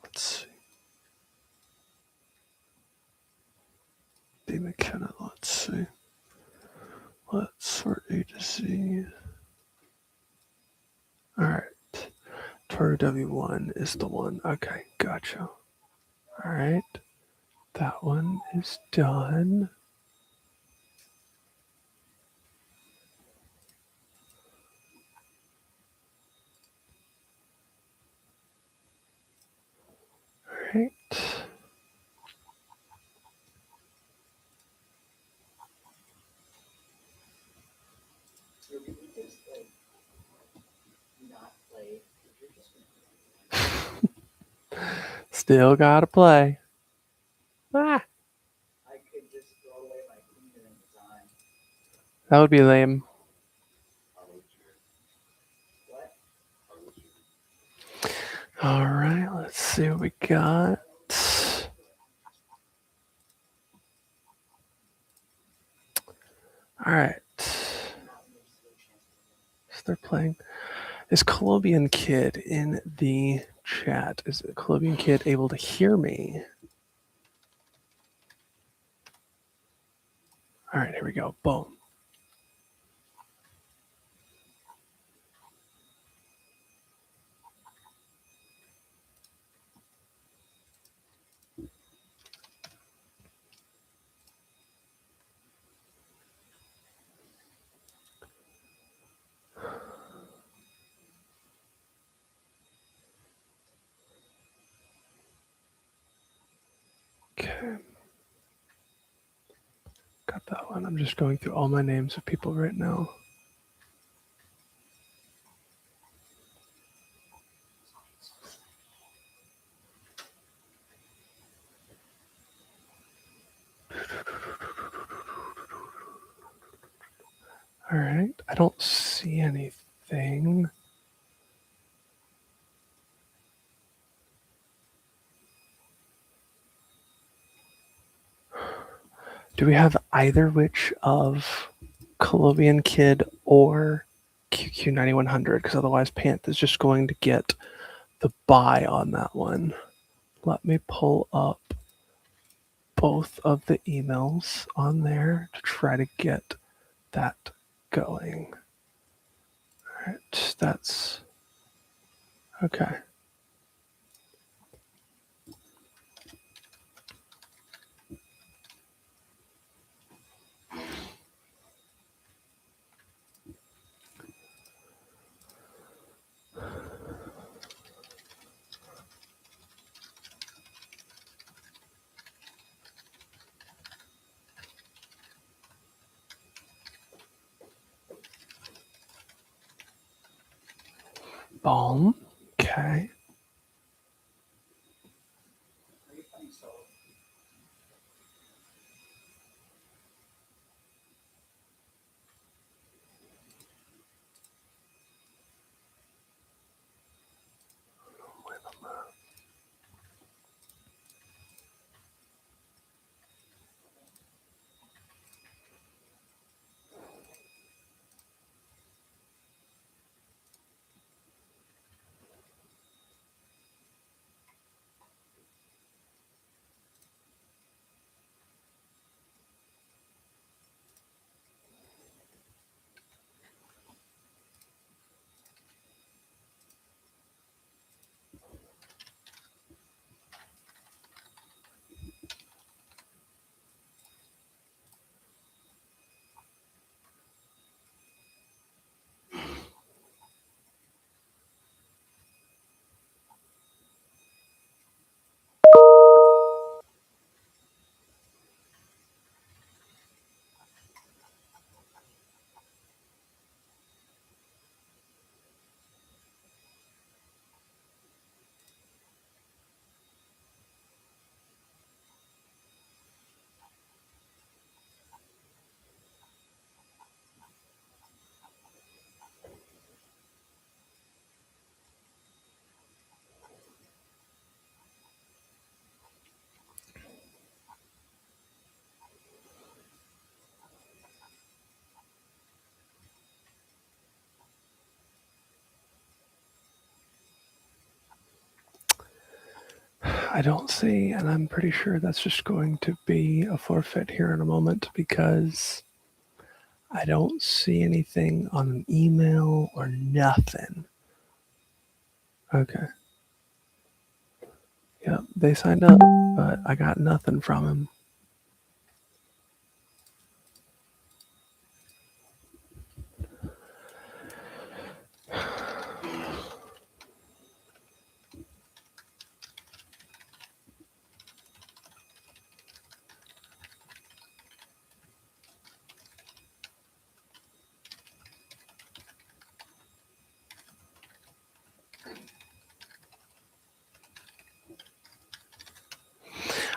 Let's see. D. McKenna, let's see. Let's sort A to Z. All right. Toru W1 is the one. Okay, gotcha. All right. That one is done. All right. Still gotta play. Ah. That would be lame. All right, let's see what we got. All right. So they're playing. Is Colombian Kid in the chat? Is the Colombian Kid able to hear me? All right, here we go. Boom. Okay. Got that one. I'm just going through all my names of people right now. All right. I don't see anything. Do we have either which of Colombian Kid or QQ9100? Because otherwise, Panth is just going to get the buy on that one. Let me pull up both of the emails on there to try to get that going. All right, that's okay. Boom. Okay. I don't see, and I'm pretty sure that's just going to be a forfeit here in a moment because I don't see anything on an email or nothing. Okay. Yep, they signed up, but I got nothing from him.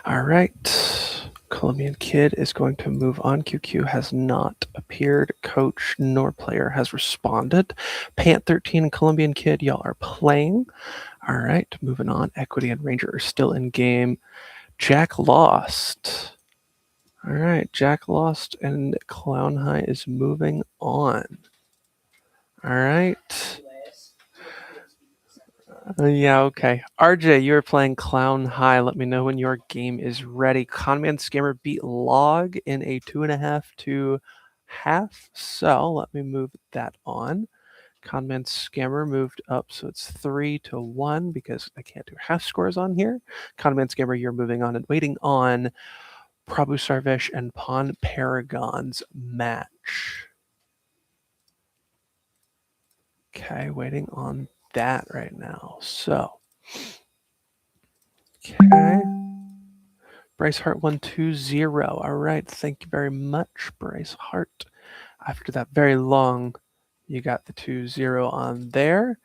All right. Colombian Kid is going to move on. QQ has not appeared. Coach nor player has responded. Pant 13 and Colombian Kid, y'all are playing. All right, moving on. Equity and Ranger are still in game. Jack lost. All right, Jack lost, and Clown High is moving on. All right. Yeah, okay. RJ, you're playing Clown High. Let me know when your game is ready. Conman Scammer beat Log in a 2.5 to half. So let me move that on. Conman Scammer moved up, so it's 3-1 because I can't do half scores on here. Conman Scammer, you're moving on and waiting on Prabhu Sarvesh and Pawn Paragon's match. Okay, waiting on that right now. So, okay. Bryce Hart 120. All right, thank you very much, Bryce Hart. After that very long, you got the 2-0 on there.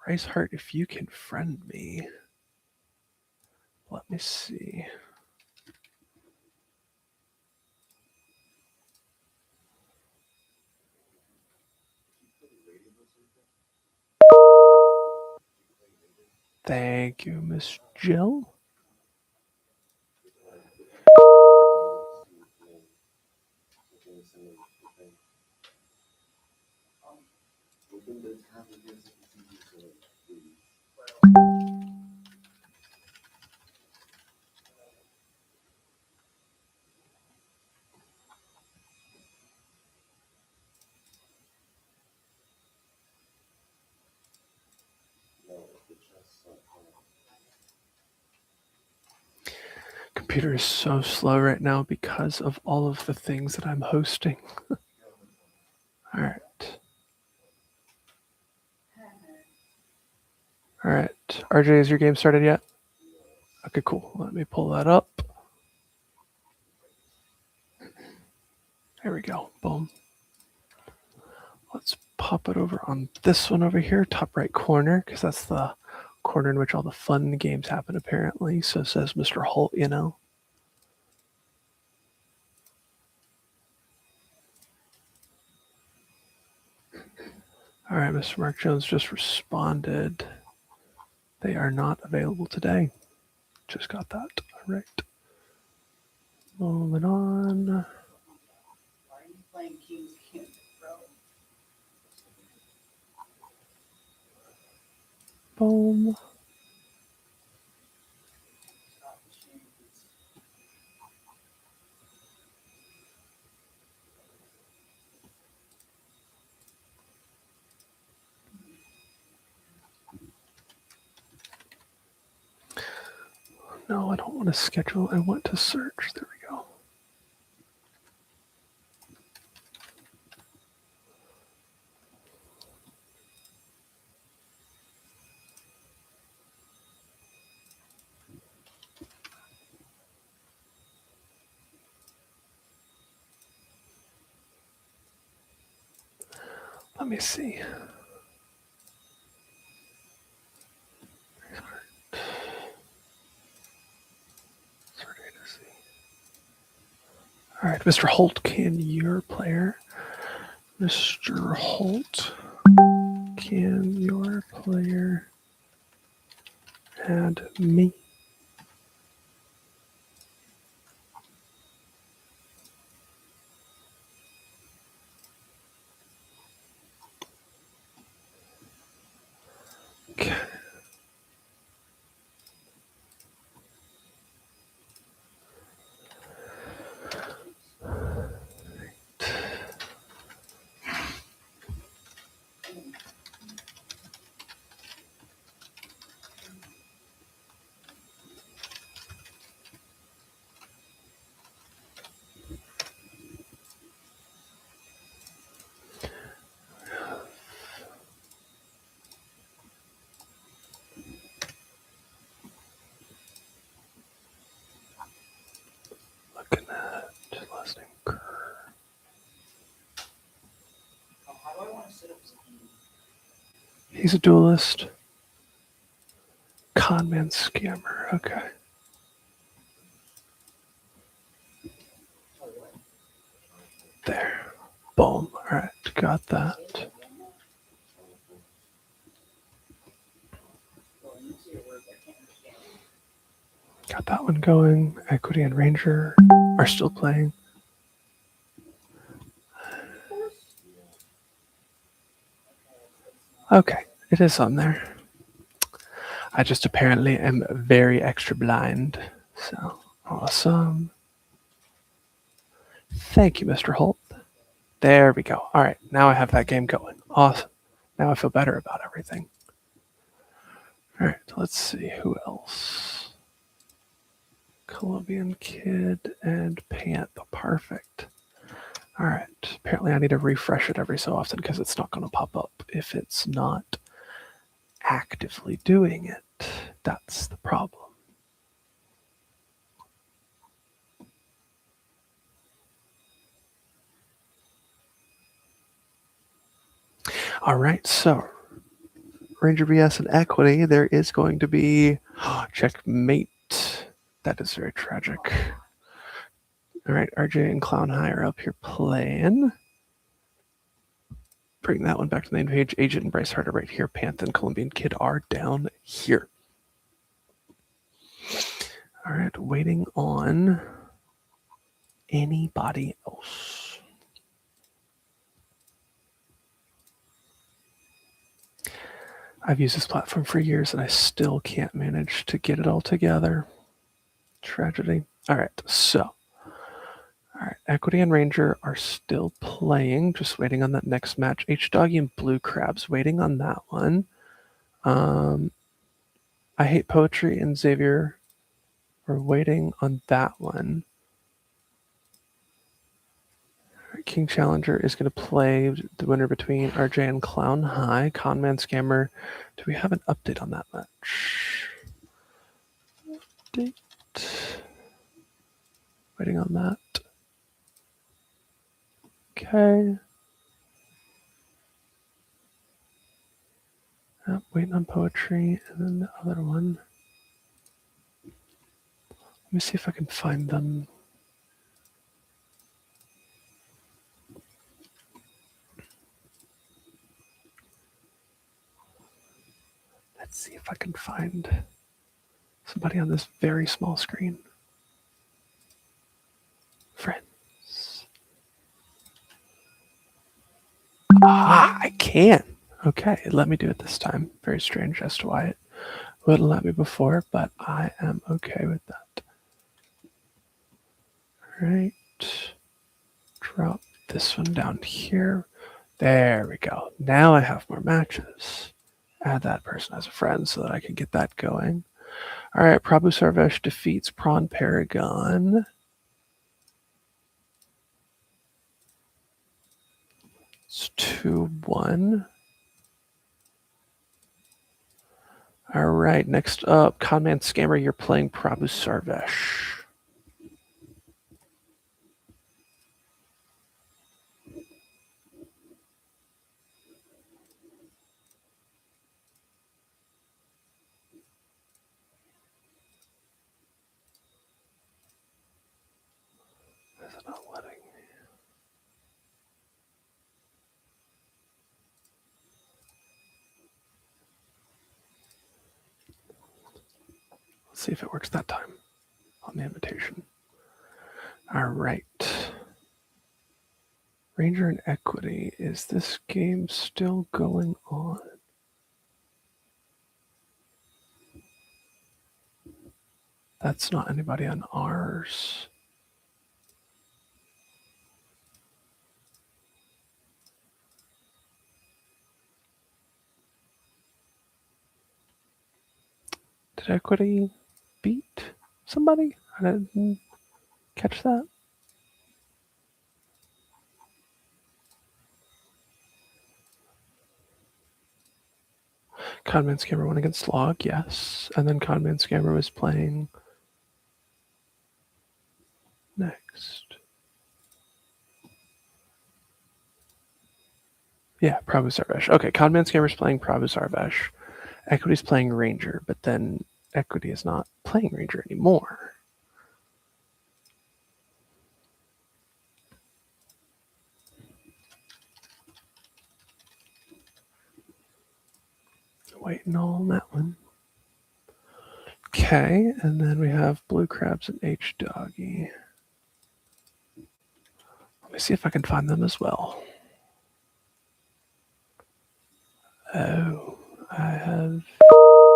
Bryce Hart, if you can friend me, let me see. Thank you, Miss Jill. Computer is so slow right now because of all of the things that I'm hosting. All right. All right. RJ, is your game started yet? Okay, cool. Let me pull that up. There we go. Boom. Let's pop it over on this one over here, top right corner, because that's the corner in which all the fun games happen, apparently. So says Mr. Holt, you know. All right, Mr. Mark Jones just responded. They are not available today. Just got that. All right. Moving on. Why are you playing King's Gambit, bro? Boom. Stop the shambles. No, I don't want to schedule. I want to search. There we go. Let me see. All right, Mr. Holt, can your player? Mr. Holt, can your player add me? Okay. Looking at last name Kerr. How do I want to set up this game? He's a duelist. Conman scammer. Okay. There. Boom. All right. Got that. Well, you see your words, I can't understand. Got that one going. Equity and Ranger are still playing. Okay. It is on there. I just apparently am very extra blind. So awesome. Thank you, Mr. Holt. There we go. All right. Now I have that game going. Awesome. Now I feel better about everything. All right. Let's see who else. Colombian Kid and Pant. Perfect. All right. Apparently I need to refresh it every so often because it's not going to pop up if it's not actively doing it. That's the problem. All right. So Ranger BS and Equity, there is going to be checkmate. That is very tragic. All right, RJ and Clown High are up here playing. Bring that one back to the main page. Agent and Bryce Hart are right here. Panth and Colombian Kid are down here. All right, waiting on anybody else. I've used this platform for years and I still can't manage to get it all together. Tragedy. All right, so. All right, Equity and Ranger are still playing, just waiting on that next match. H-Doggy and Blue Crabs waiting on that one. I Hate Poetry and Xavier are waiting on that one. King Challenger is going to play the winner between RJ and Clown High. Conman Scammer. Do we have an update on that match? Update. Waiting on that. Okay. Waiting on poetry, and then the other one. Let me see if I can find them. Let's see if I can find somebody on this very small screen. Friends. Ah, I can. Okay, let me do it this time. Very strange as to why it wouldn't let me before, but I am okay with that. All right. Drop this one down here. There we go. Now I have more matches. Add that person as a friend so that I can get that going. All right, Prabhu Sarvesh defeats Prawn Paragon. It's 2-1. All right, next up, Conman Scammer, you're playing Prabhu Sarvesh. Is it not letting me? Let's see if it works that time on the invitation. All right. Ranger and Equity. Is this game still going on? That's not anybody on ours. Did Equity beat somebody? I didn't catch that. Conman Scammer won against Log, yes. And then Conman Scammer was playing next. Yeah, Prabhu Sarvesh. Okay, Conman Scammer's playing Prabhu Sarvesh. Equity's playing Ranger, but then Equity is not playing Ranger anymore. Waiting on that one. Okay, and then we have Blue Crabs and H Doggy. Let me see if I can find them as well. Oh, I'm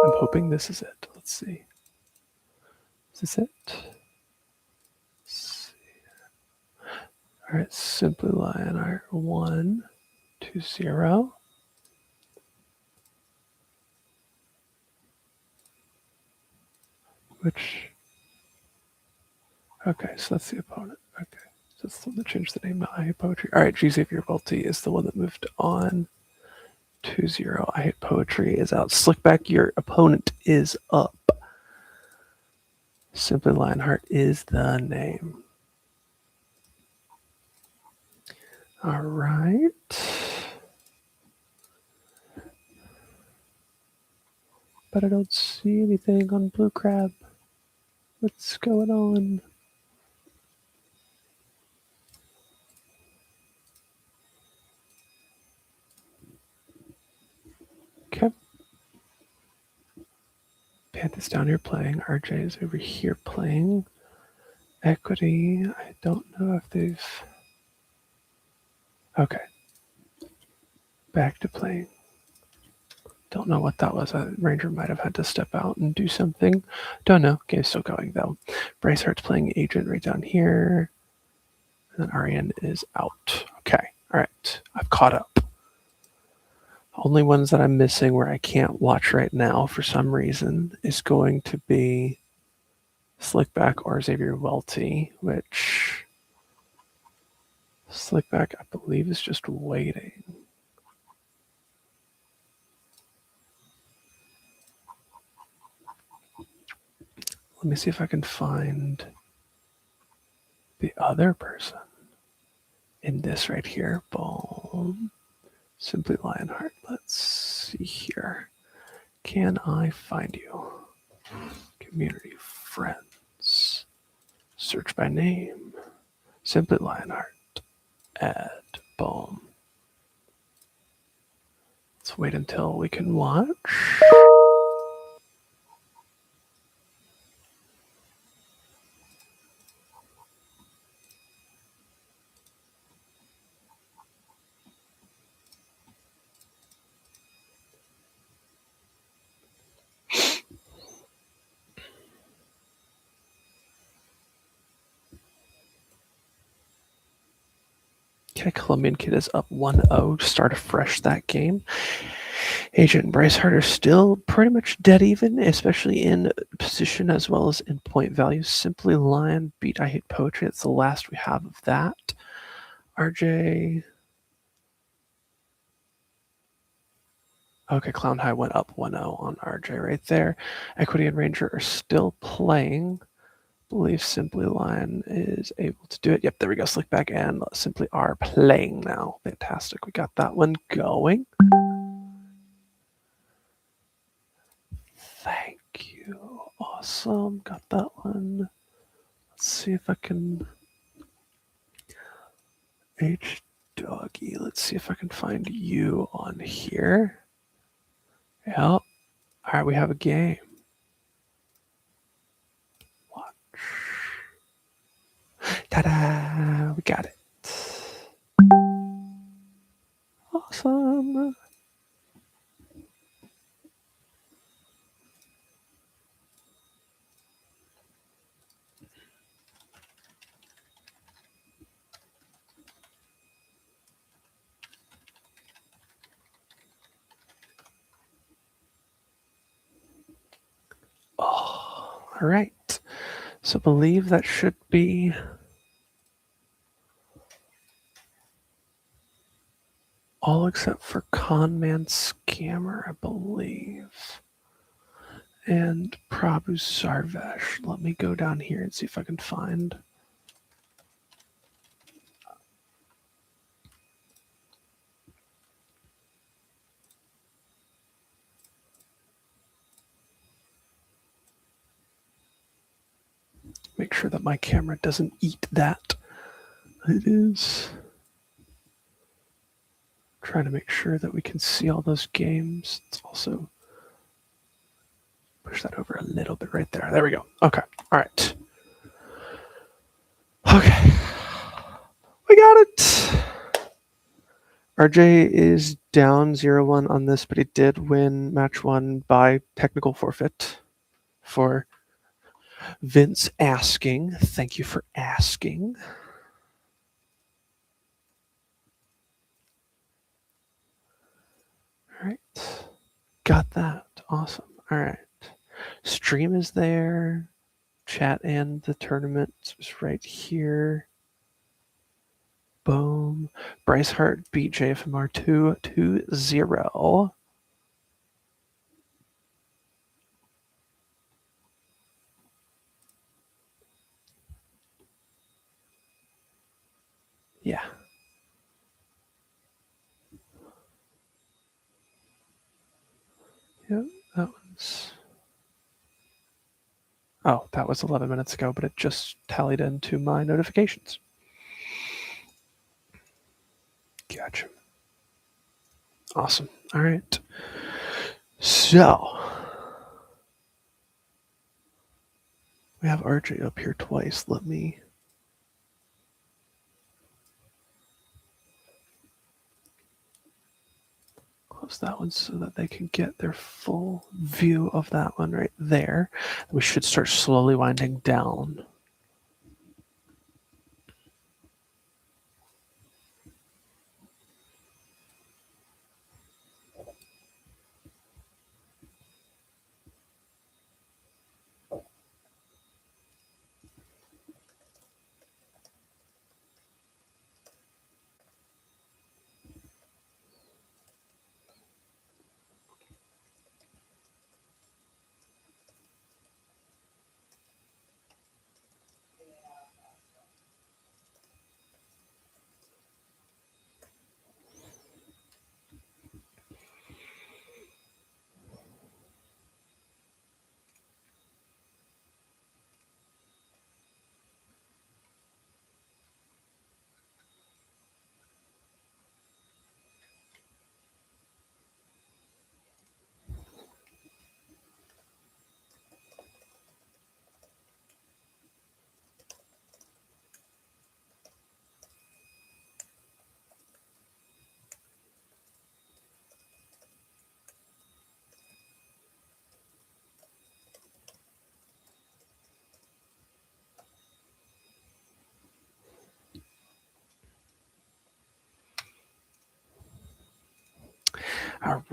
hoping this is it. Let's see. Is this it? Let's see. All right, Simply Lionheart 1, 2, 0. Which, okay, so that's the opponent. Okay, so that's the one that changed the name to I Hate Poetry. All right, G Xavier Welty is the one that moved on. 2-0. I Hate Poetry is out. Slickback, your opponent is up. Simply Lionheart is the name. All right. But I don't see anything on Blue Crab. What's going on? Okay. Panthers down here playing. RJ is over here playing. Equity, I don't know if they've... Okay. Back to playing. Don't know what that was. Ranger might have had to step out and do something. Don't know. Game's still going though. Bryce Hart's playing Agent right down here. And then Ariane is out. Okay. All right. I've caught up. Only ones that I'm missing where I can't watch right now for some reason is going to be Slickback or Xavier Welty, which Slickback, I believe, is just waiting. Let me see if I can find the other person in this right here. Boom. Simply Lionheart. Let's see here. can I find you? Community friends. Search by name. Simply Lionheart. Add. Boom. Let's wait until we can watch. Okay, Colombian Kid is up 1-0 to start afresh that game. Agent and Bryce Hart are still pretty much dead even, especially in position as well as in point value. Simply Lion beat I Hate Poetry. That's the last we have of that. RJ. Okay, Clown High went up 1-0 on RJ right there. Equity and Ranger are still playing. Believe Simply Lion is able to do it. Yep, there we go. Slickback and Simply are playing now. Fantastic. We got that one going. Thank you. Awesome. Got that one. Let's see if I can. H Doggy. Let's see if I can find you on here. Yep. All right, we have a game. Watch. Ta-da! We got it. Awesome. Oh, all right. So believe that should be all except for Conman Scammer, I believe. And Prabhu Sarvesh. Let me go down here and see if I can find. Make sure that my camera doesn't eat that. It is. Trying to make sure that we can see all those games. It's also push that over a little bit right there. There we go. Okay. All right. Okay. We got it. RJ is down 0-1 on this, but he did win match one by technical forfeit for Vince asking. Thank you for asking. All right. Got that. Awesome. All right. Stream is there. Chat and the tournament is right here. Boom. Bryce Hart beat JFMR 2-0. Yeah. Yep, that one's. Oh, that was 11 minutes ago, but it just tallied into my notifications. Gotcha. Awesome. All right. So we have RJ up here twice. Let me close that one so that they can get their full view of that one right there. We should start slowly winding down.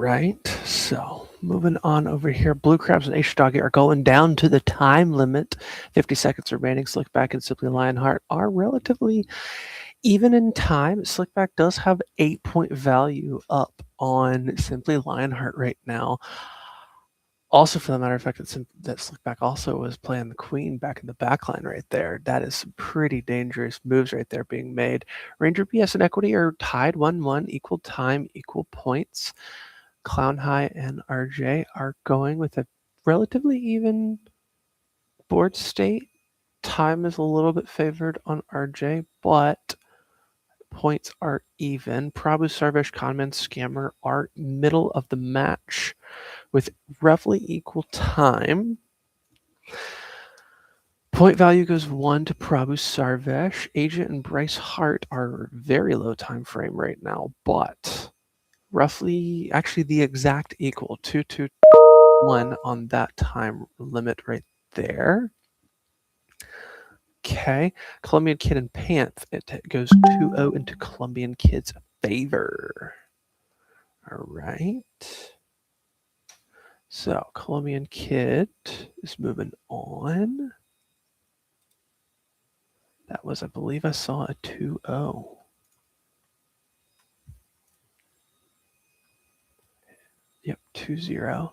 right, so moving on over here. Blue Crabs and H-Doggy are going down to the time limit. 50 seconds remaining. Slickback and Simply Lionheart are relatively even in time. Slickback does have 8-point value up on Simply Lionheart right now. Also, for the matter of fact, that Slickback also was playing the queen back in the backline right there. That is some pretty dangerous moves right there being made. Ranger BS and Equity are tied 1-1, equal time, equal points. Clown High and RJ are going with a relatively even board state. Time is a little bit favored on RJ, but points are even. Prabhu, Sarvesh, Conman, Scammer are middle of the match with roughly equal time. Point value goes 1 to Prabhu Sarvesh. Agent and Bryce Hart are very low time frame right now, but roughly, actually the exact equal, 2-2-1 on that time limit right there. Okay, Colombian Kid and Panth, it goes 2-0 into Colombian Kid's favor. All right. So Colombian Kid is moving on. That was, I believe I saw a 2-0. Yep, 2-0.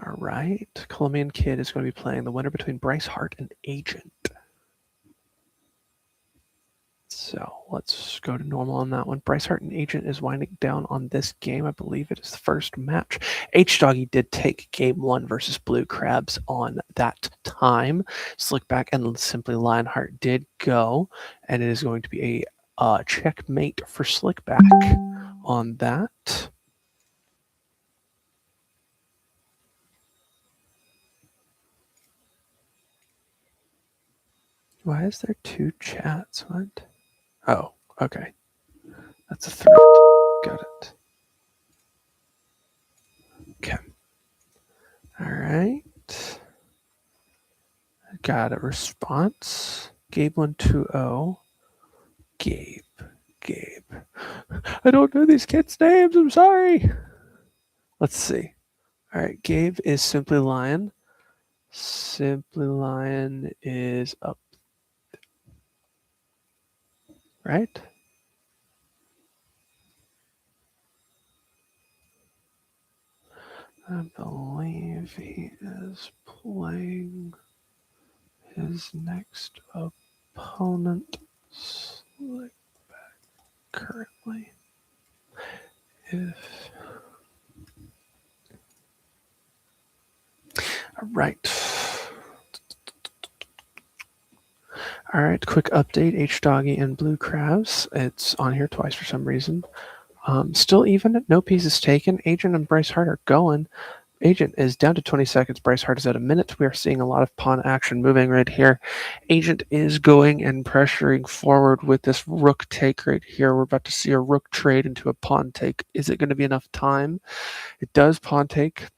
All right. Colombian Kid is going to be playing the winner between Bryce Hart and Agent. So let's go to normal on that one. Bryce Hart and Agent is winding down on this game. I believe it is the first match. H-Doggy did take game 1 versus Blue Crabs on that time. Slickback and Simply Lionheart did go, and it is going to be a checkmate for Slickback on that. Why is there 2 chats? What? Oh, okay. That's a threat. Got it. Okay. All right. Got a response. Gabe120. Gabe. I don't know these kids' names. I'm sorry. Let's see. All right. Gabe is Simply Lion. Simply Lion is up. Right? I believe he is playing his next opponent currently. All right. All right, quick update. H-Doggy and Blue Crabs. It's on here twice for some reason. Still even, no pieces taken. Agent and Bryce Hart are going. Agent is down to 20 seconds. Bryce Hart is at a minute. We are seeing a lot of pawn action moving right here. Agent is going and pressuring forward with this rook take right here. We're about to see a rook trade into a pawn take. Is it going to be enough time? It does pawn take.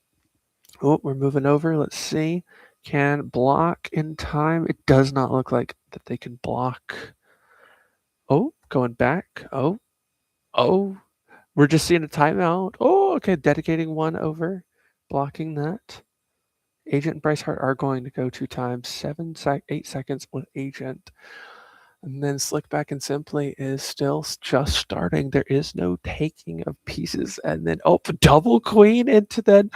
Oh, we're moving over. Let's see. Can block in time. It does not look like that they can block. Oh, going back. Oh. We're just seeing a timeout. Oh, okay. Dedicating 1 over. Blocking that. Agent and Bryce Hart are going to go 2 times. 8 seconds with Agent. And then Slickback and Simply is still just starting. There is no taking of pieces. And then, double queen into then.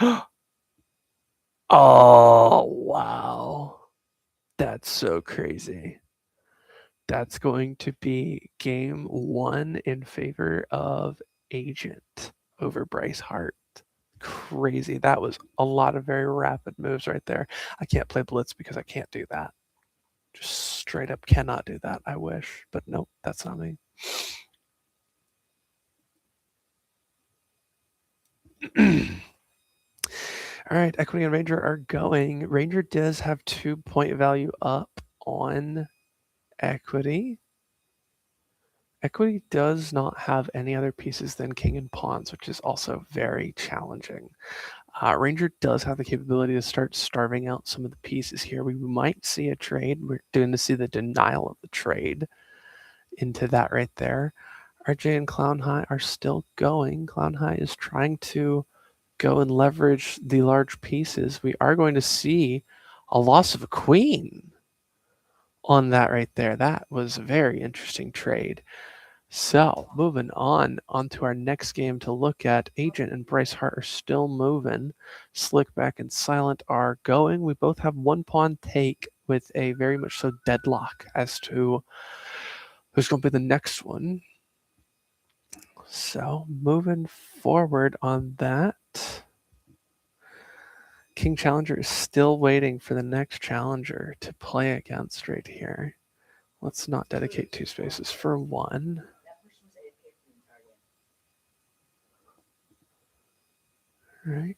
Oh, wow. That's so crazy. That's going to be game 1 in favor of Agent over Bryce Hart. Crazy. That was a lot of very rapid moves right there. I can't play Blitz because I can't do that. Just straight up cannot do that. I wish, but nope, that's not me. All right, Equity and Ranger are going. Ranger does have 2-point value up on Equity. Equity does not have any other pieces than king and pawns, which is also very challenging. Ranger does have the capability to start starving out some of the pieces here. We might see a trade. We're going to see the denial of the trade. into that right there. RJ and Clown High are still going. Clown High is trying to go and leverage the large pieces. We are going to see a loss of a queen on that right there. That was a very interesting trade. So moving on onto our next game to look at. Agent and Bryce Hart are still moving. Slickback and Silent are going. We both have one pawn take with a very much so deadlock as to who's going to be the next one. So moving forward on that. King Challenger is still waiting for the next challenger to play against right here. Let's not dedicate 2 spaces for 1. Right.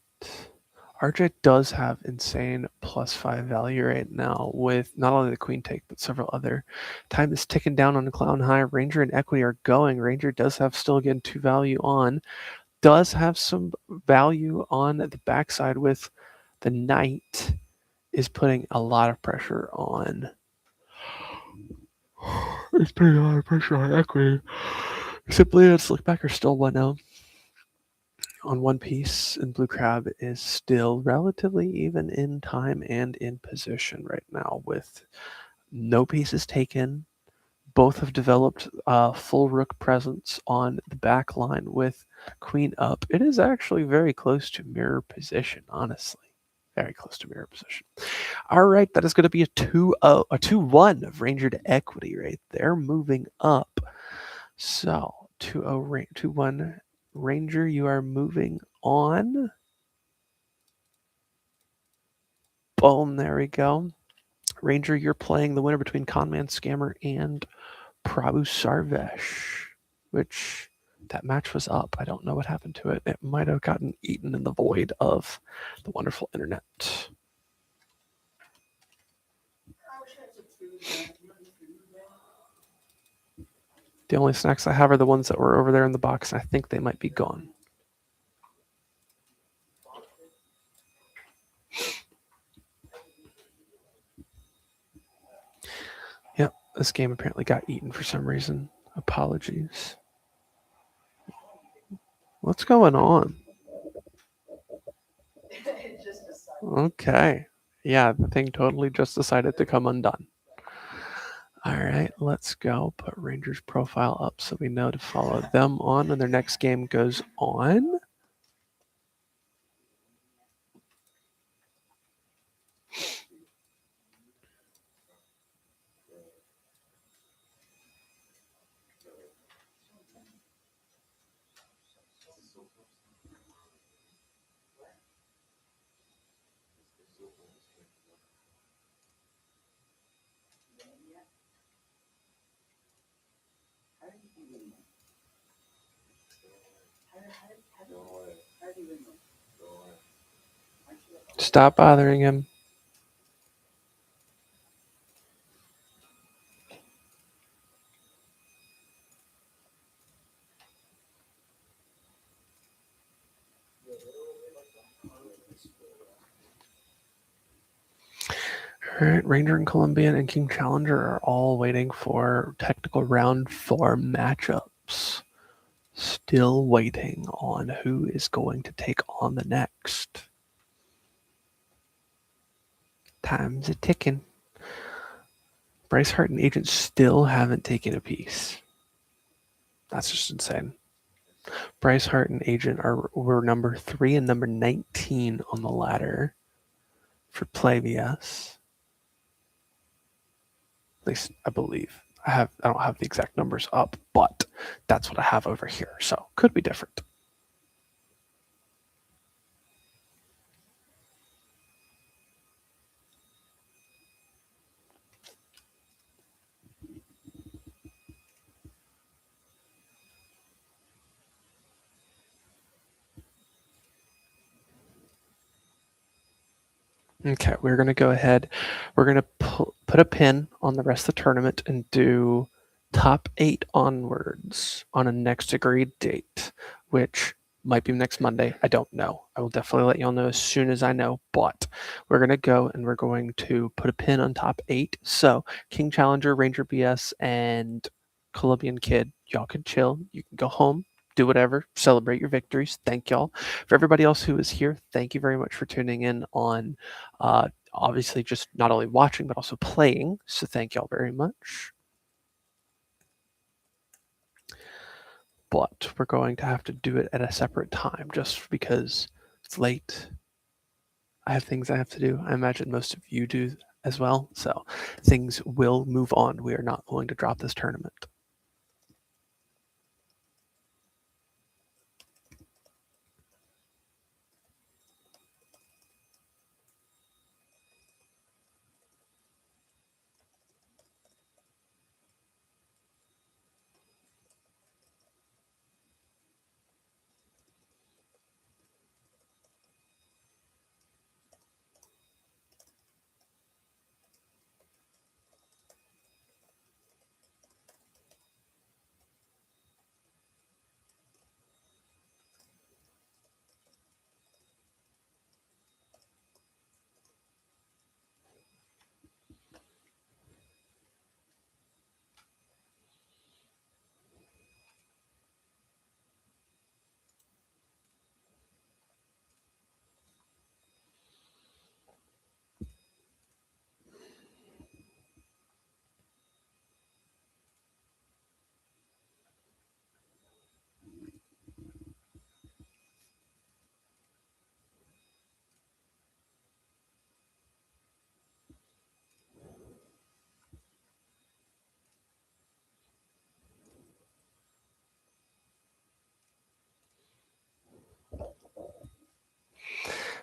RJ does have insane +5 value right now with not only the queen take, but several other. Time is ticking down on Clown High. Ranger and Equity are going. Ranger does have still again 2 value on. Does have some value on the backside with the knight is putting a lot of pressure on. It's putting a lot of pressure on Equity. Simply and Slickback are still 1-0 on one piece, and Blue Crab is still relatively even in time and in position right now with no pieces taken. Both have developed full rook presence on the back line with queen up. It is actually very close to mirror position, honestly. Very close to mirror position. All right, that is going to be a 2-1 of Ranger to Equity right there, moving up. So 2-1 Ranger, you are moving on. Boom, there we go. Ranger, you're playing the winner between Conman Scammer and Prabhu Sarvesh, which that match was up. I don't know what happened to it. It might have gotten eaten in the void of the wonderful internet. The only snacks I have are the ones that were over there in the box. I think they might be gone. Yep, this game apparently got eaten for some reason. Apologies. What's going on? Okay. Yeah, the thing totally just decided to come undone. All right, let's go. Put Ranger's profile up so we know to follow them on when their next game goes on. Stop bothering him. All right, Ranger and Colombian and King Challenger are all waiting for technical round 4 matchups. Still waiting on who is going to take on the next. Time's a ticking. Bryce Hart and Agent still haven't taken a piece. That's just insane. Bryce Hart and Agent were number 3 and number 19 on the ladder for Play VS. At least I believe. I don't have the exact numbers up, but that's what I have over here. So could be different. Okay, we're going to go ahead. We're going to put a pin on the rest of the tournament and do top 8 onwards on a next agreed date, which might be next Monday. I don't know. I will definitely let y'all know as soon as I know, but we're going to go and we're going to put a pin on top 8. So King Challenger, Ranger BS, and Colombian kid. Y'all can chill. You can go home, do whatever, celebrate your victories. Thank y'all. For everybody else who is here, thank you very much for tuning in on obviously just not only watching, but also playing. So thank y'all very much. But we're going to have to do it at a separate time just because it's late. I have things I have to do. I imagine most of you do as well. So things will move on. We are not going to drop this tournament.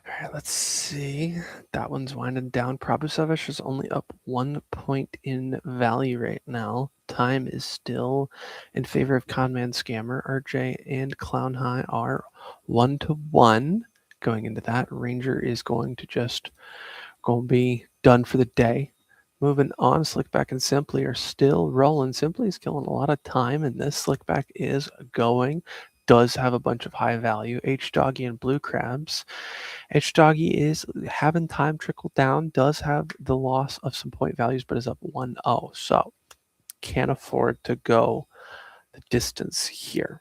All right, let's see. That one's winding down. Prabhusavish is only up 1 point in value right now. Time is still in favor of Conman Scammer. RJ and Clown High are 1-1 going into that. Ranger is going to be done for the day. Moving on, Slickback and Simply are still rolling. Simply is killing a lot of time, and this Slickback is going. Does have a bunch of high value. H Doggy and Blue Crabs. H Doggy is having time trickle down, does have the loss of some point values, but is up 1-0. So can't afford to go the distance here.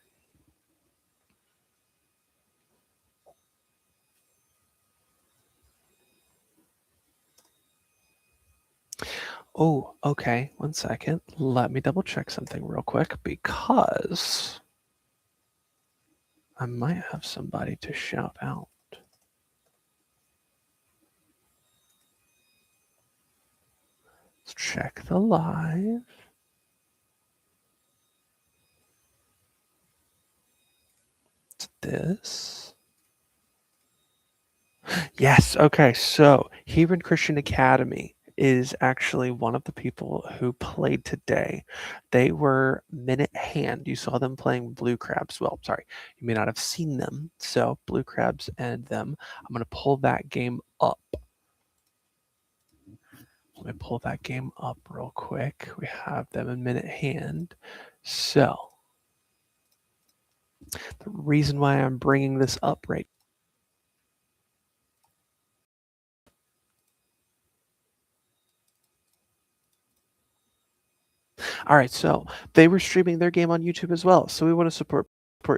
Oh, okay. 1 second. Let me double check something real quick because I might have somebody to shout out. Let's check the live. It's this. Yes. Okay. So Hebron Christian Academy is actually one of the people who played today. They were Minute Hand. You saw them playing Blue Crabs. Well, sorry, you may not have seen them. So Blue Crabs and them. I'm going to pull that game up. Let me pull that game up real quick. We have them in Minute Hand. So the reason why I'm bringing this up right. All right, so they were streaming their game on YouTube as well. So we want to support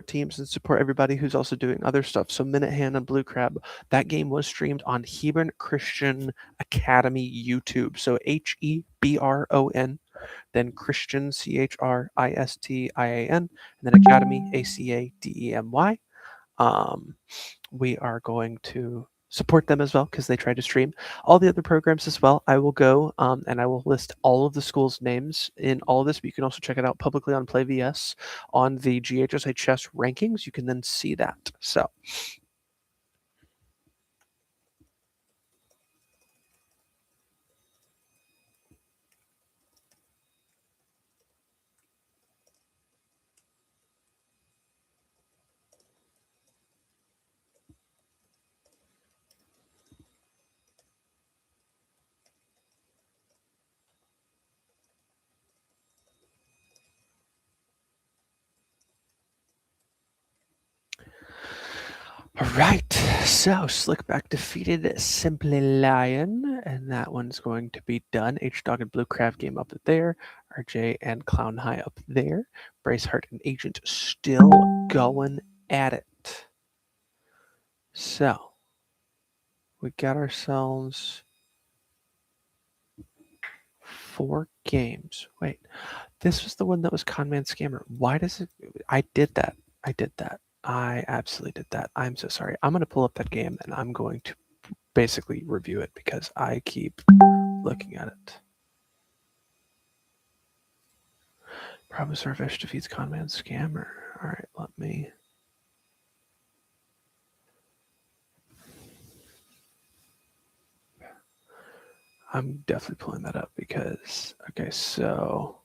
teams and support everybody who's also doing other stuff. So Minute Hand and Blue Crab, that game was streamed on Hebron Christian Academy YouTube. So Hebron, then Christian Christian, and then Academy Academy. We are going to support them as well because they try to stream all the other programs as well. I will go and I will list all of the schools' names in all of this, but you can also check it out publicly on PlayVS on the UGHS rankings. You can then see that. So right, so Slickback defeated Simply Lion, and that one's going to be done. H-Dog and Blue Crab game up there. RJ and Clown High up there. Braceheart and Agent still going at it. So, we got ourselves 4 games. Wait, this was the one that was Conman Scammer. Why does it? I did that. I did that. I absolutely did that. I'm so sorry. I'm going to pull up that game and I'm going to basically review it because I keep looking at it. Prabhu Sarvesh defeats Conman Scammer. All right, let me. I'm definitely pulling that up because, okay, so.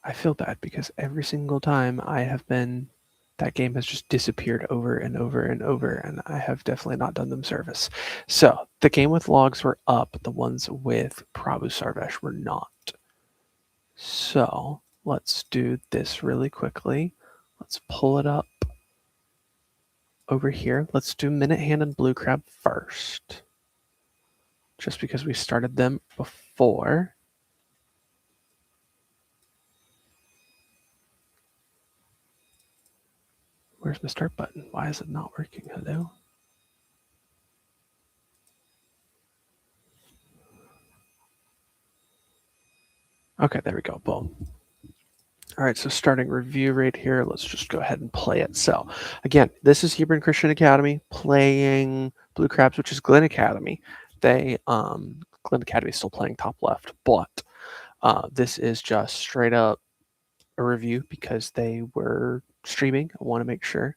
I feel bad because every single time I have been, that game has just disappeared over and over and over, and I have definitely not done them service. So the game with logs were up, the ones with Prabhu Sarvesh were not. So let's do this really quickly. Let's pull it up over here. Let's do Minute Hand and Blue Crab first, just because we started them before. Where's my start button? Why is it not working? Hello? Okay, there we go. Boom. All right, so starting review right here. Let's just go ahead and play it. So, again, this is Hebron Christian Academy playing Blue Crabs, which is Glen Academy. Glen Academy is still playing top left, but this is just straight up a review because they were streaming. I want to make sure.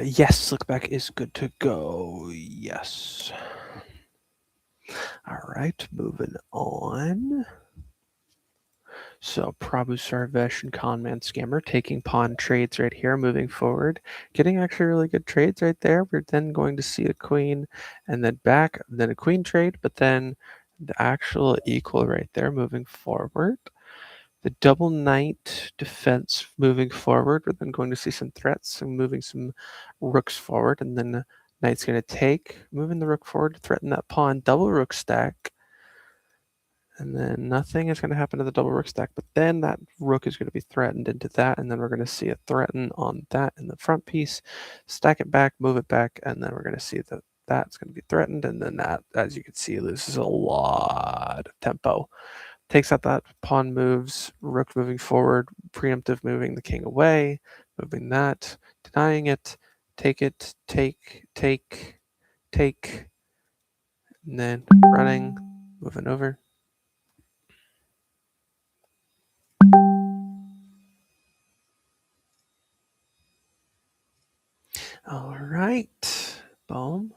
Yes, Slickback is good to go. Yes. All right, moving on. So Prabhu Sarvesh and Conman Scammer taking pawn trades right here, moving forward, getting actually really good trades right there. We're then going to see a queen and then back, then a queen trade, but then the actual equal right there moving forward. The double knight defense moving forward. We're then going to see some threats and moving some rooks forward, and then the knight's going to take, moving the rook forward to threaten that pawn, double rook stack. And then nothing is going to happen to the double rook stack, but then that rook is going to be threatened into that, and then we're going to see it threaten on that in the front piece, stack it back, move it back, and then we're going to see that that's going to be threatened, and then that, as you can see, loses a lot of tempo. Takes out that pawn moves, rook moving forward, preemptive moving the king away, moving that, denying it, take it, take, and then running, moving over. All right, boom.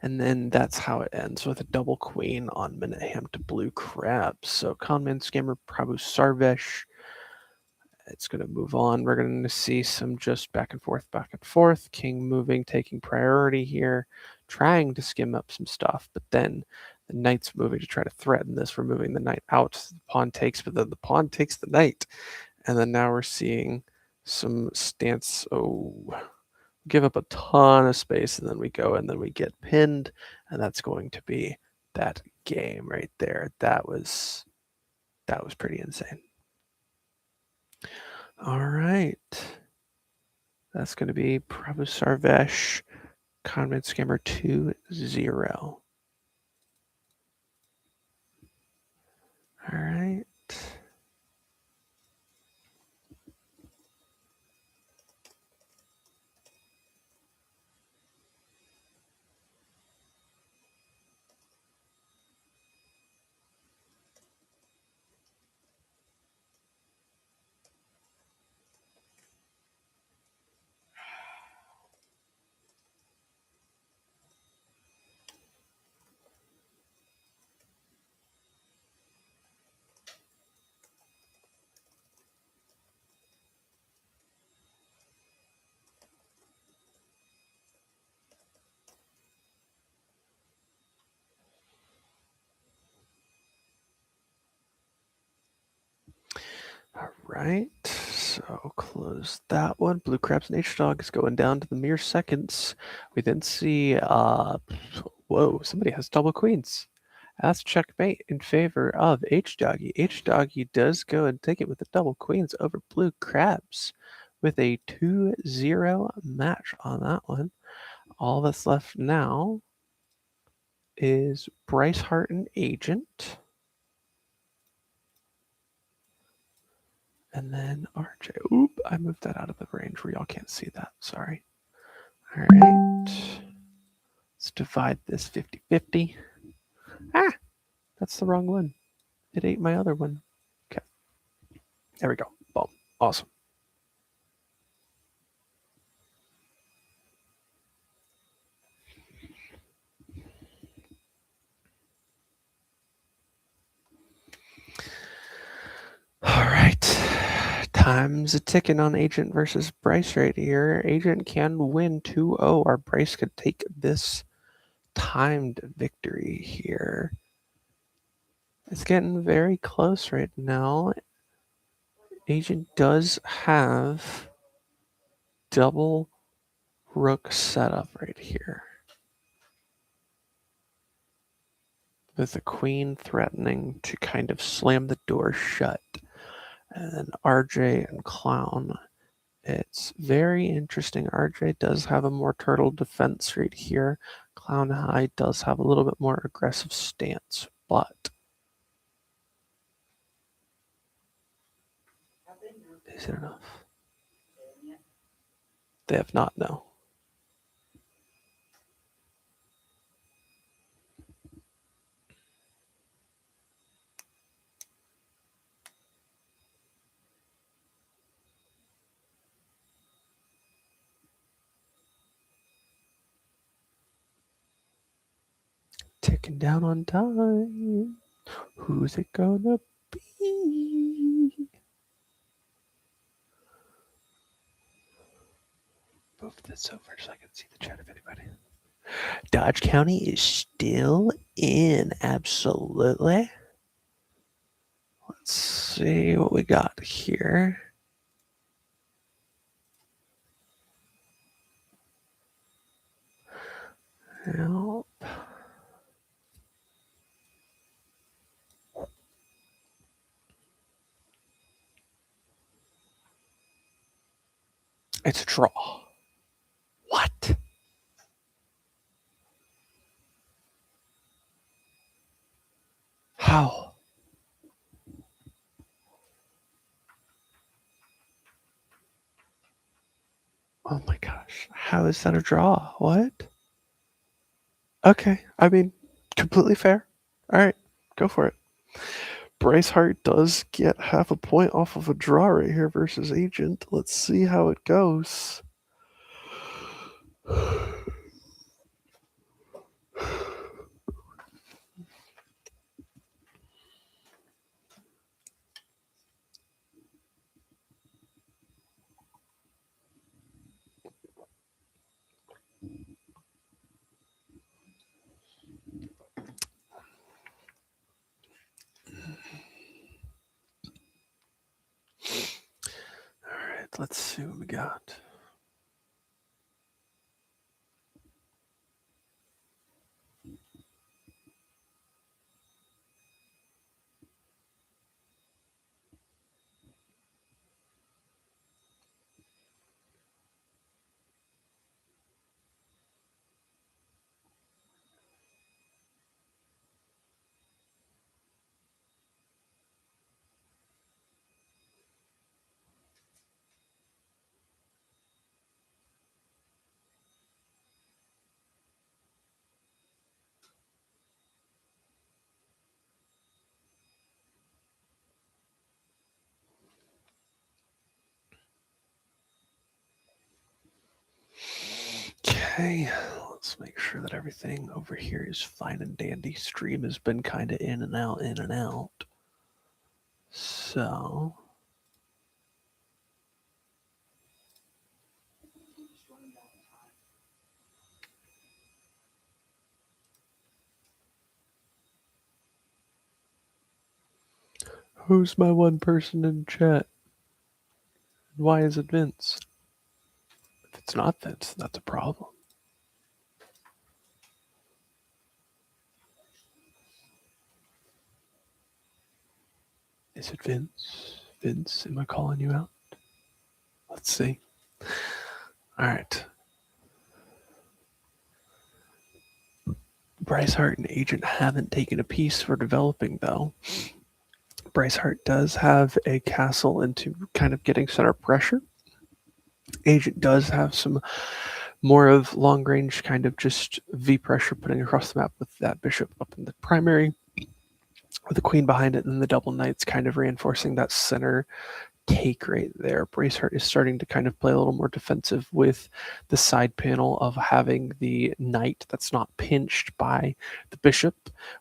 And then that's how it ends with a double queen on Minute Hand to Blue Crabs. So Conman Scammer Prabhu Sarvesh. It's going to move on. We're going to see some just back and forth, back and forth. King moving, taking priority here, trying to skim up some stuff, but then the knight's moving to try to threaten this. We're moving the knight out. The pawn takes, but then the pawn takes the knight. And then now we're seeing some stance. Oh, give up a ton of space, and then we go and then we get pinned, and that's going to be that game right there. That was pretty insane. All right. That's going to be Prabhu Sarvesh, Conman Scammer 2-0. All right. right, so close that one. Blue Crabs and H-Dog is going down to the mere seconds. We then see, whoa, somebody has double queens. That's checkmate in favor of H-Doggy. H-Doggy does go and take it with the double queens over Blue Crabs with a 2-0 match on that one. All that's left now is Bryce Hart and Agent. And then RJ. Oop, I moved that out of the range where y'all can't see that. Sorry. All right. Let's divide this 50-50. Ah, that's the wrong one. It ate my other one. Okay. There we go. Boom. Awesome. All right. Time's a ticking on Agent versus Bryce right here. Agent can win 2-0, or Bryce could take this timed victory here. It's getting very close right now. Agent does have double rook setup right here, with the queen threatening to kind of slam the door shut. And then RJ and Clown. It's very interesting. RJ does have a more turtle defense right here. Clown High does have a little bit more aggressive stance, but is it enough? They have not, no. Ticking down on time. Who's it gonna be? Move this over so I can see the chat of anybody. Dodge County is still in. Absolutely. Let's see what we got here. Help. It's a draw. What? How? Oh my gosh. How is that a draw? What? Okay. I mean, completely fair. All right. Go for it. Bryce Hart does get half a point off of a draw right here versus Agent. Let's see how it goes. All right. Let's see what we got. Okay, let's make sure that everything over here is fine and dandy. Stream has been kind of in and out, in and out. So, who's my one person in chat? Why is it Vince? If it's not Vince, that's a problem. Is it Vince? Vince, am I calling you out? Let's see. All right. Bryce Hart and Agent haven't taken a piece for developing, though. Bryce Hart does have a castle into kind of getting center pressure. Agent does have some more of long range kind of just V pressure putting across the map with that bishop up in the primary, with the queen behind it, and the double knights kind of reinforcing that center take right there. Braceheart is starting to kind of play a little more defensive with the side panel of having the knight that's not pinched by the bishop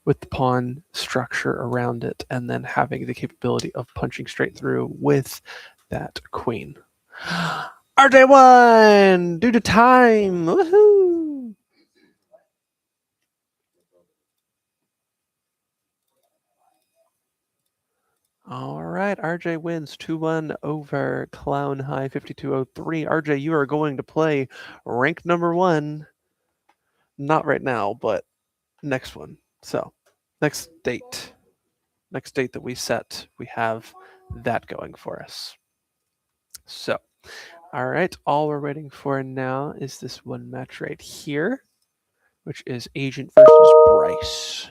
with the pawn structure around it, and then having the capability of punching straight through with that queen. RJ won due to time. Woohoo! All right, RJ wins 2-1 over Clown High 5203. RJ, you are going to play rank number 1. Not right now, but next one. So, next date. Next date that we set, we have that going for us. So, all right, all we're waiting for now is this one match right here, which is Agent versus Bryce.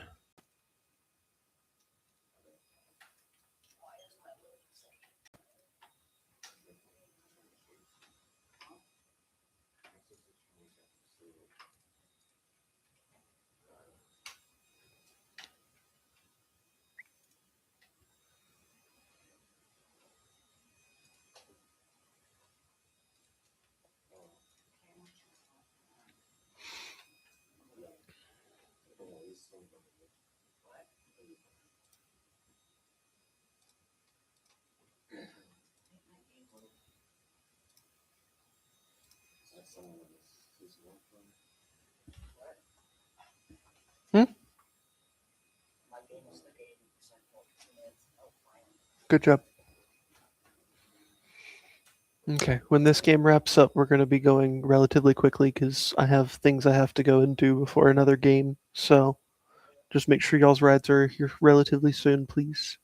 Hmm? Good job. Okay, when this game wraps up, we're going to be going relatively quickly because I have things I have to go and do before another game. So just make sure y'all's rides are here relatively soon, please.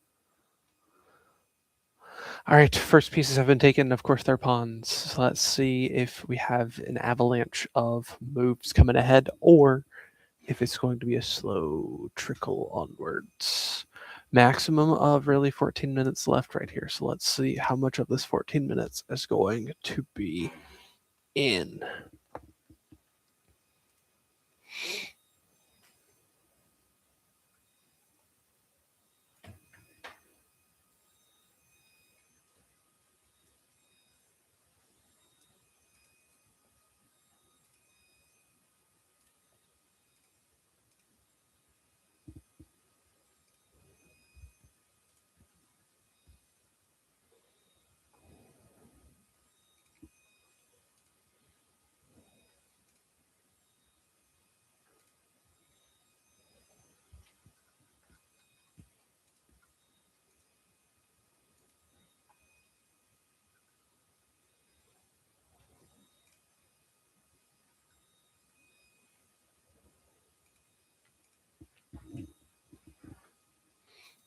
All right, first pieces have been taken. Of course, they're pawns. So let's see if we have an avalanche of moves coming ahead or if it's going to be a slow trickle onwards. Maximum of really 14 minutes left right here. So let's see how much of this 14 minutes is going to be in.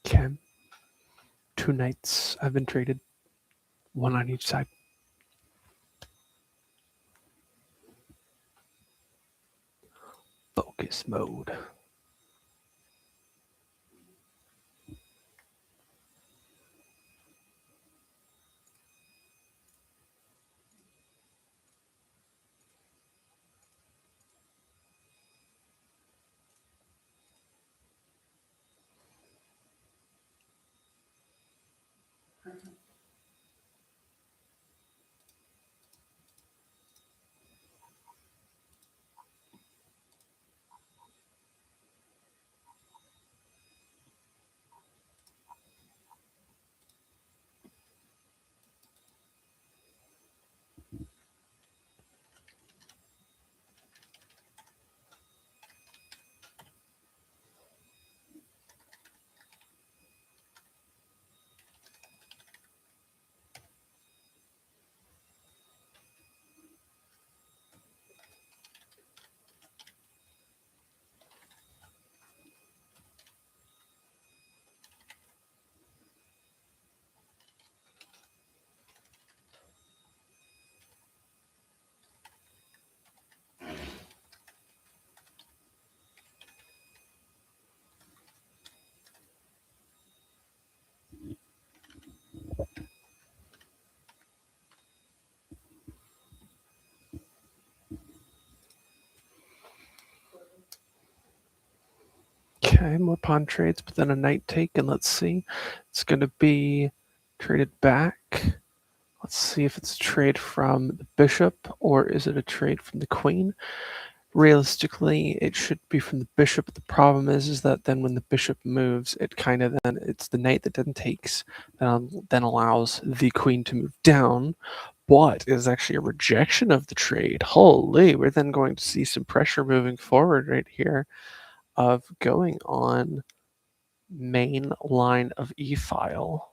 Okay. 2 knights have been traded, one on each side. Focus mode. Okay, more pawn trades, but then a knight take, and let's see. It's going to be traded back. Let's see if it's a trade from the bishop or is it a trade from the queen. Realistically, it should be from the bishop. But the problem is that then when the bishop moves, it kind of then it's the knight that then takes, then allows the queen to move down. What is actually a rejection of the trade? Holy, we're then going to see some pressure moving forward right here of going on main line of e-file.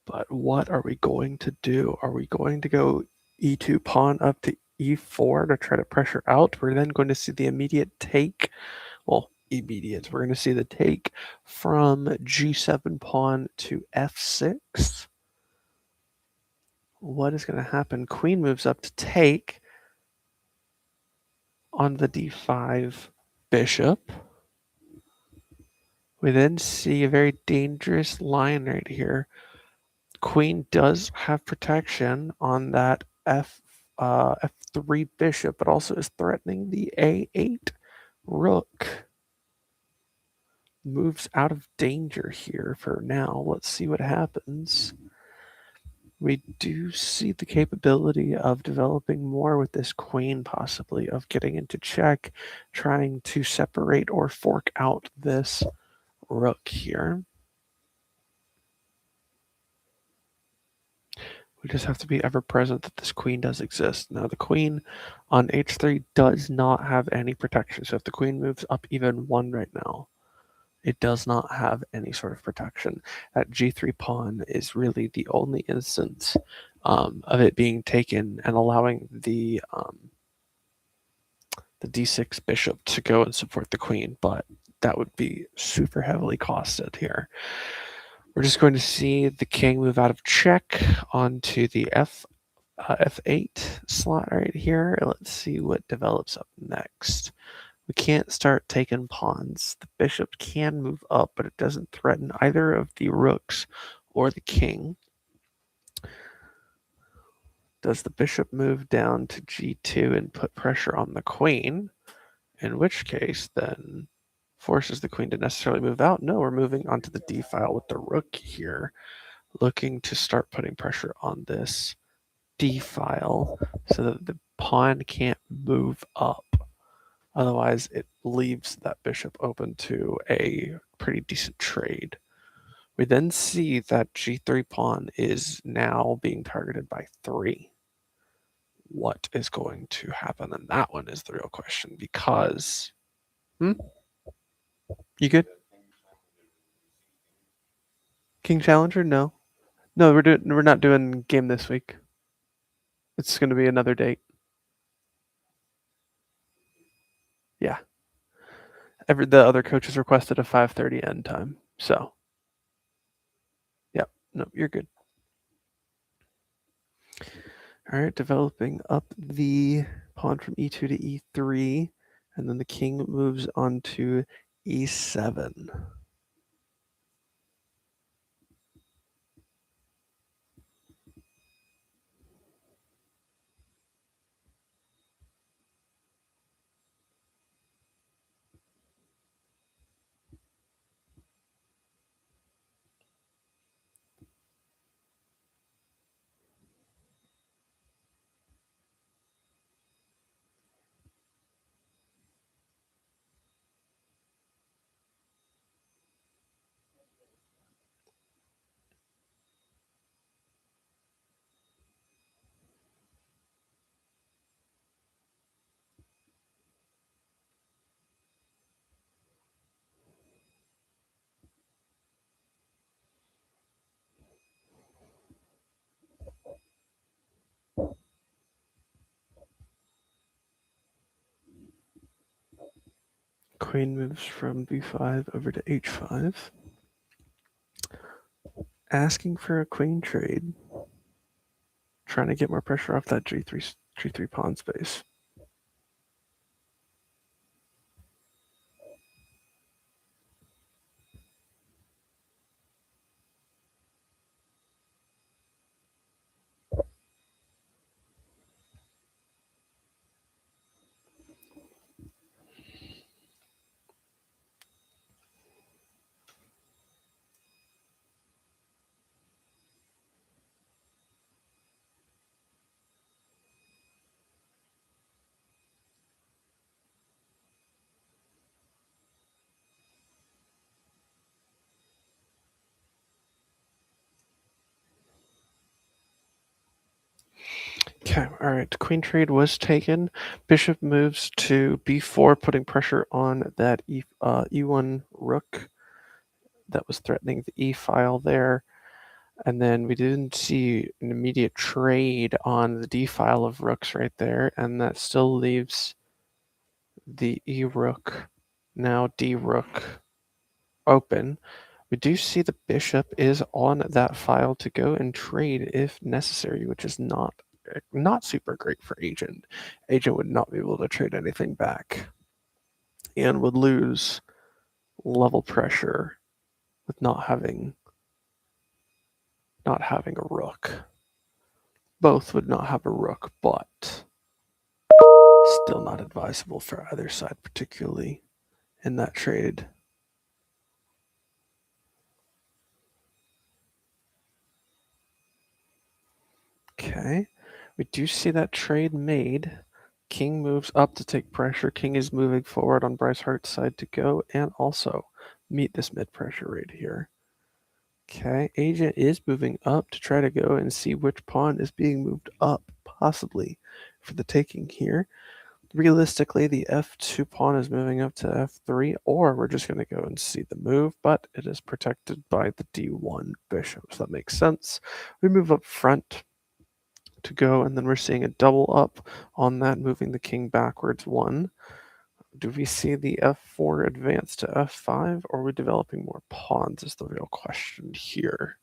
But what are we going to do? Are we going to go e2 pawn up to e4 to try to pressure out? We're then going to see the immediate take. Well, immediate. We're going to see the take from g7 pawn to f6. What is going to happen? Queen moves up to take on the d5 bishop. We then see a very dangerous line right here. Queen does have protection on that f3 bishop, but also is threatening the a8 rook. Moves out of danger here for now. Let's see what happens. We do see the capability of developing more with this queen, possibly, of getting into check, trying to separate or fork out this rook here. We just have to be ever present that this queen does exist. Now, the queen on h3 does not have any protection. So if the queen moves up even one right now, it does not have any sort of protection. That g3 pawn is really the only instance of it being taken and allowing the d6 bishop to go and support the queen, but that would be super heavily costed here. We're just going to see the king move out of check onto the f8 slot right here. Let's see what develops up next. We can't start taking pawns. The bishop can move up, but it doesn't threaten either of the rooks or the king. Does the bishop move down to g2 and put pressure on the queen? In which case, then forces the queen to necessarily move out. No, we're moving onto the d file with the rook here, looking to start putting pressure on this d file so that the pawn can't move up. Otherwise, it leaves that bishop open to a pretty decent trade. We then see that g3 pawn is now being targeted by 3. What is going to happen? And that one is the real question because... You good? King Challenger? No. No, we're not doing game this week. It's going to be another date. Yeah. The other coaches requested a 5:30 end time. So, yeah. No, you're good. All right, developing up the pawn from e2 to e3, and then the king moves on to e7. Queen moves from b5 over to h5. Asking for a queen trade. Trying to get more pressure off that g3 pawn space. Okay, all right. Queen trade was taken. Bishop moves to b4, putting pressure on that e1 rook that was threatening the e file there. And then we didn't see an immediate trade on the d file of rooks right there, and that still leaves the e rook, now d rook, open. We do see the bishop is on that file to go and trade if necessary, which is not super great for Agent. Agent would not be able to trade anything back and would lose level pressure with not having a rook. Both would not have a rook, but still not advisable for either side, particularly in that trade. Okay, we do see that trade made. King moves up to take pressure. King is moving forward on Bryce Hart's side to go and also meet this mid pressure right here. Okay, Agent is moving up to try to go and see which pawn is being moved up, possibly for the taking here. Realistically, the f2 pawn is moving up to f3, or we're just going to go and see the move, but it is protected by the d1 bishop, so that makes sense. We move up front to go, and then we're seeing a double up on that, moving the king backwards one. Do we see the f4 advance to f5, or are we developing more pawns is the real question here.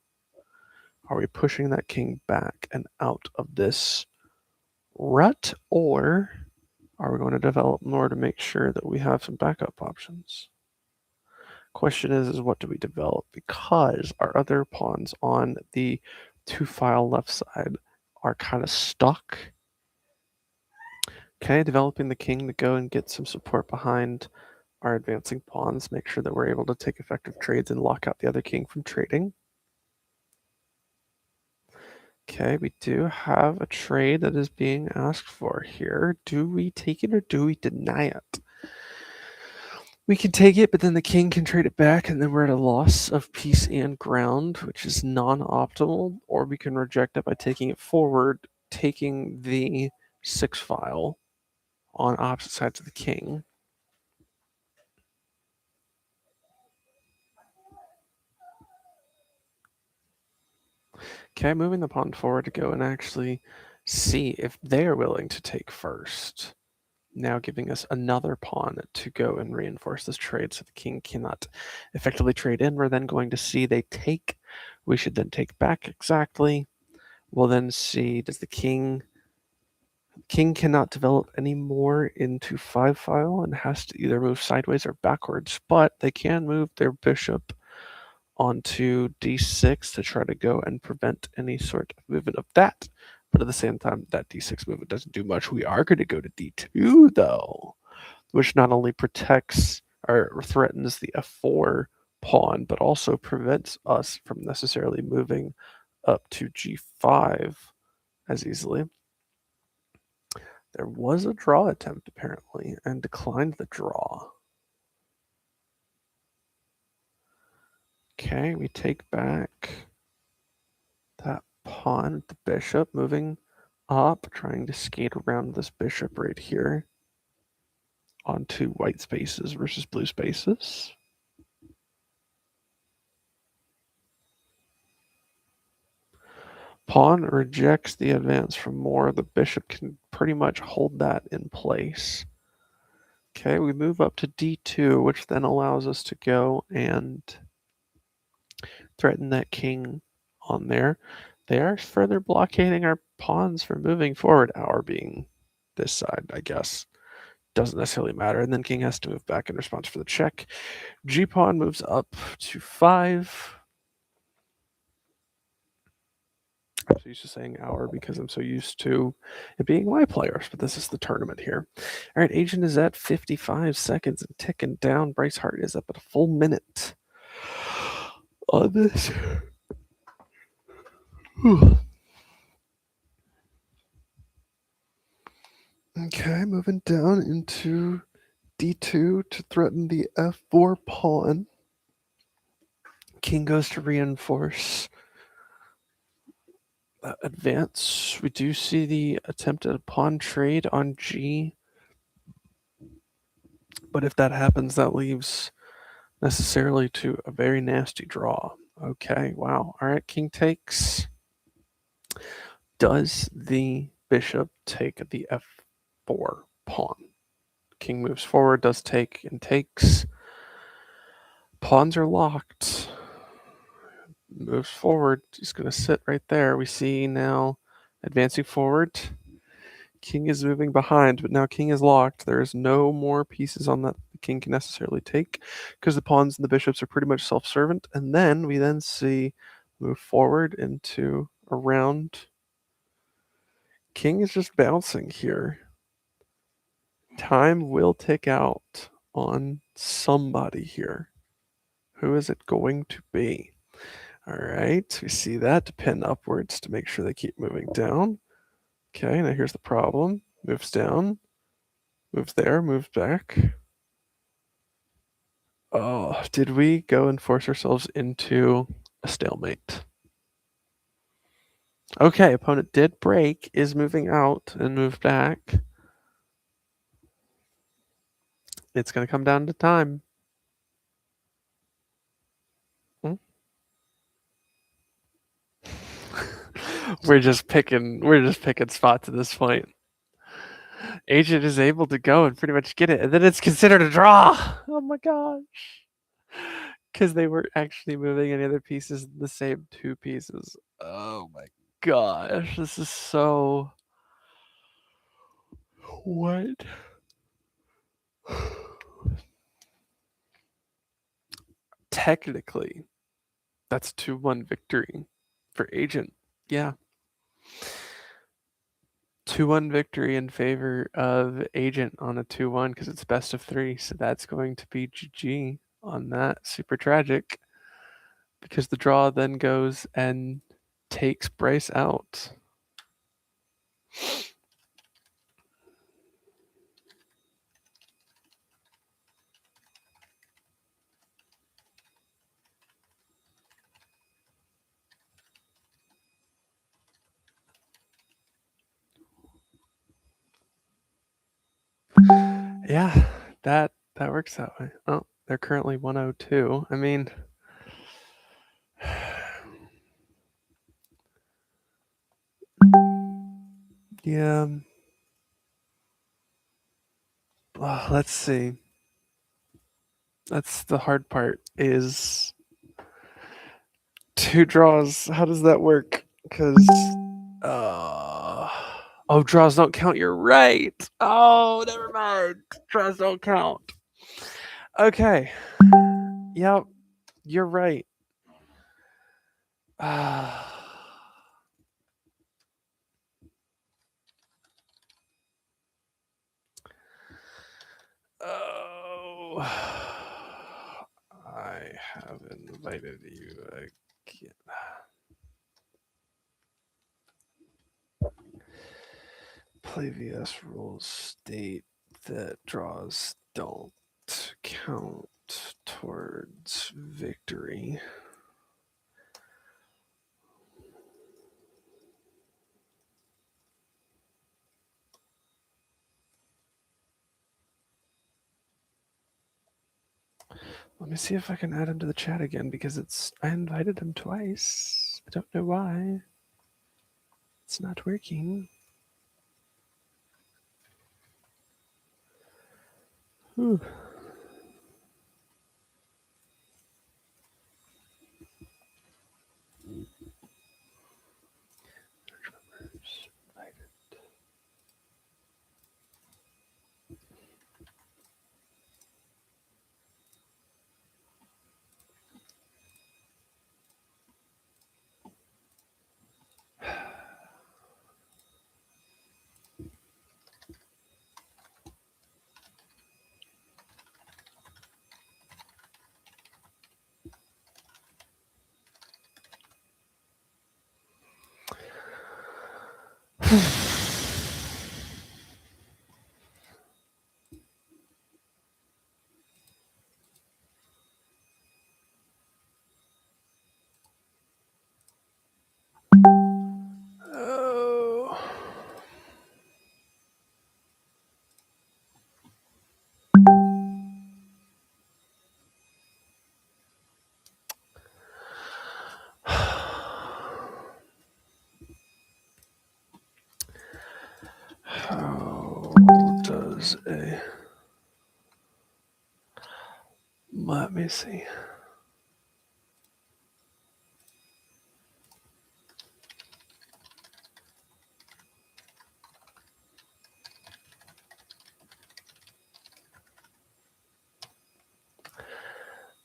Are we pushing that king back and out of this rut, or are we going to develop more to make sure that we have some backup options? Question is what do we develop? Because our other pawns on the 2-file left side are kind of stuck. Okay, developing the king to go and get some support behind our advancing pawns, make sure that we're able to take effective trades and lock out the other king from trading. Okay, we do have a trade that is being asked for here. Do we take it or do we deny it? We can take it, but then the king can trade it back, and then we're at a loss of piece and ground, which is non-optimal, or we can reject it by taking it forward, taking the 6-file on opposite sides of the king. Okay, moving the pawn forward to go and actually see if they're willing to take first. Now giving us another pawn to go and reinforce this trade so the king cannot effectively trade in. We're then going to see they take. We should then take back exactly. We'll then see, does the king cannot develop any more into 5-file and has to either move sideways or backwards, but they can move their bishop onto d6 to try to go and prevent any sort of movement of that. But at the same time, that d6 movement doesn't do much. We are going to go to d2, though, which not only protects or threatens the f4 pawn, but also prevents us from necessarily moving up to g5 as easily. There was a draw attempt, apparently, and declined the draw. Okay, we take back that pawn, the bishop, moving up, trying to skate around this bishop right here onto white spaces versus blue spaces. Pawn rejects the advance from more. The bishop can pretty much hold that in place. Okay, we move up to d2, which then allows us to go and threaten that king on there. They are further blockading our pawns from moving forward, our being this side, I guess. Doesn't necessarily matter. And then king has to move back in response for the check. G-pawn moves up to 5. I'm so used to saying our because I'm so used to it being my players, but this is the tournament here. All right, Agent is at 55 seconds and ticking down. Bryce Hart is up at a full minute on this. Okay, moving down into d2 to threaten the f4 pawn. King goes to reinforce advance. We do see the attempted pawn trade on G. But if that happens, that leaves necessarily to a very nasty draw. Okay, wow. All right, king takes. Does the bishop take the f4 pawn? King moves forward, does take and takes. Pawns are locked. Moves forward. He's going to sit right there. We see now advancing forward. King is moving behind, but now king is locked. There's no more pieces on that the king can necessarily take because the pawns and the bishops are pretty much self-servant. And then we then see move forward into a round. King is just bouncing here. Time will tick out on somebody here. Who is it going to be? All right, we see that to pin upwards to make sure they keep moving down. Okay, now here's the problem. Moves down, moves there, moves back. Oh, did we go and force ourselves into a stalemate? Okay, opponent did break, is moving out and move back. It's going to come down to time. Hmm? we're just picking spots at this point. Agent is able to go and pretty much get it, and then it's considered a draw. Oh my gosh. Because they weren't actually moving any other pieces, the same two pieces. Oh my gosh, this is so. What? Technically, that's 2-1 victory for Agent. Yeah. 2-1 victory in favor of Agent on a 2-1 because it's best of 3. So that's going to be GG on that. Super tragic because the draw then goes and takes Bryce out. Yeah, that works that way. Oh, they're currently 102. I mean, yeah. Let's see. That's the hard part is 2 draws. How does that work? Because oh, draws don't count. You're right. Oh, never mind. Draws don't count. Okay. Yep, you're right. Oh, I have invited you again. Previous rules state that draws don't count towards victory. Let me see if I can add him to the chat again because I invited him twice. I don't know why. It's not working. Whew. Let me see.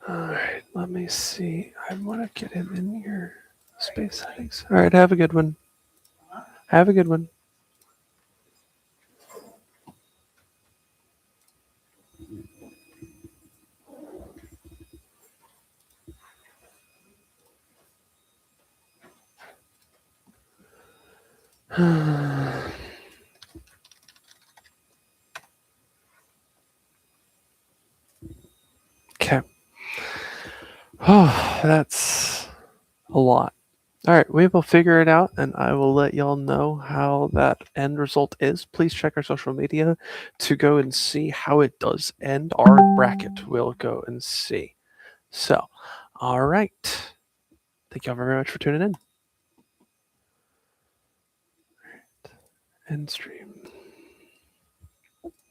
All right, let me see. I want to get him in your space settings. All right, have a good one. Huh? Have a good one. Okay. Oh, that's a lot. All right, we will figure it out and I will let y'all know how that end result is. Please check our social media to go and see how it does end. Our bracket we'll go and see. So, all right. Thank y'all very much for tuning in. End stream.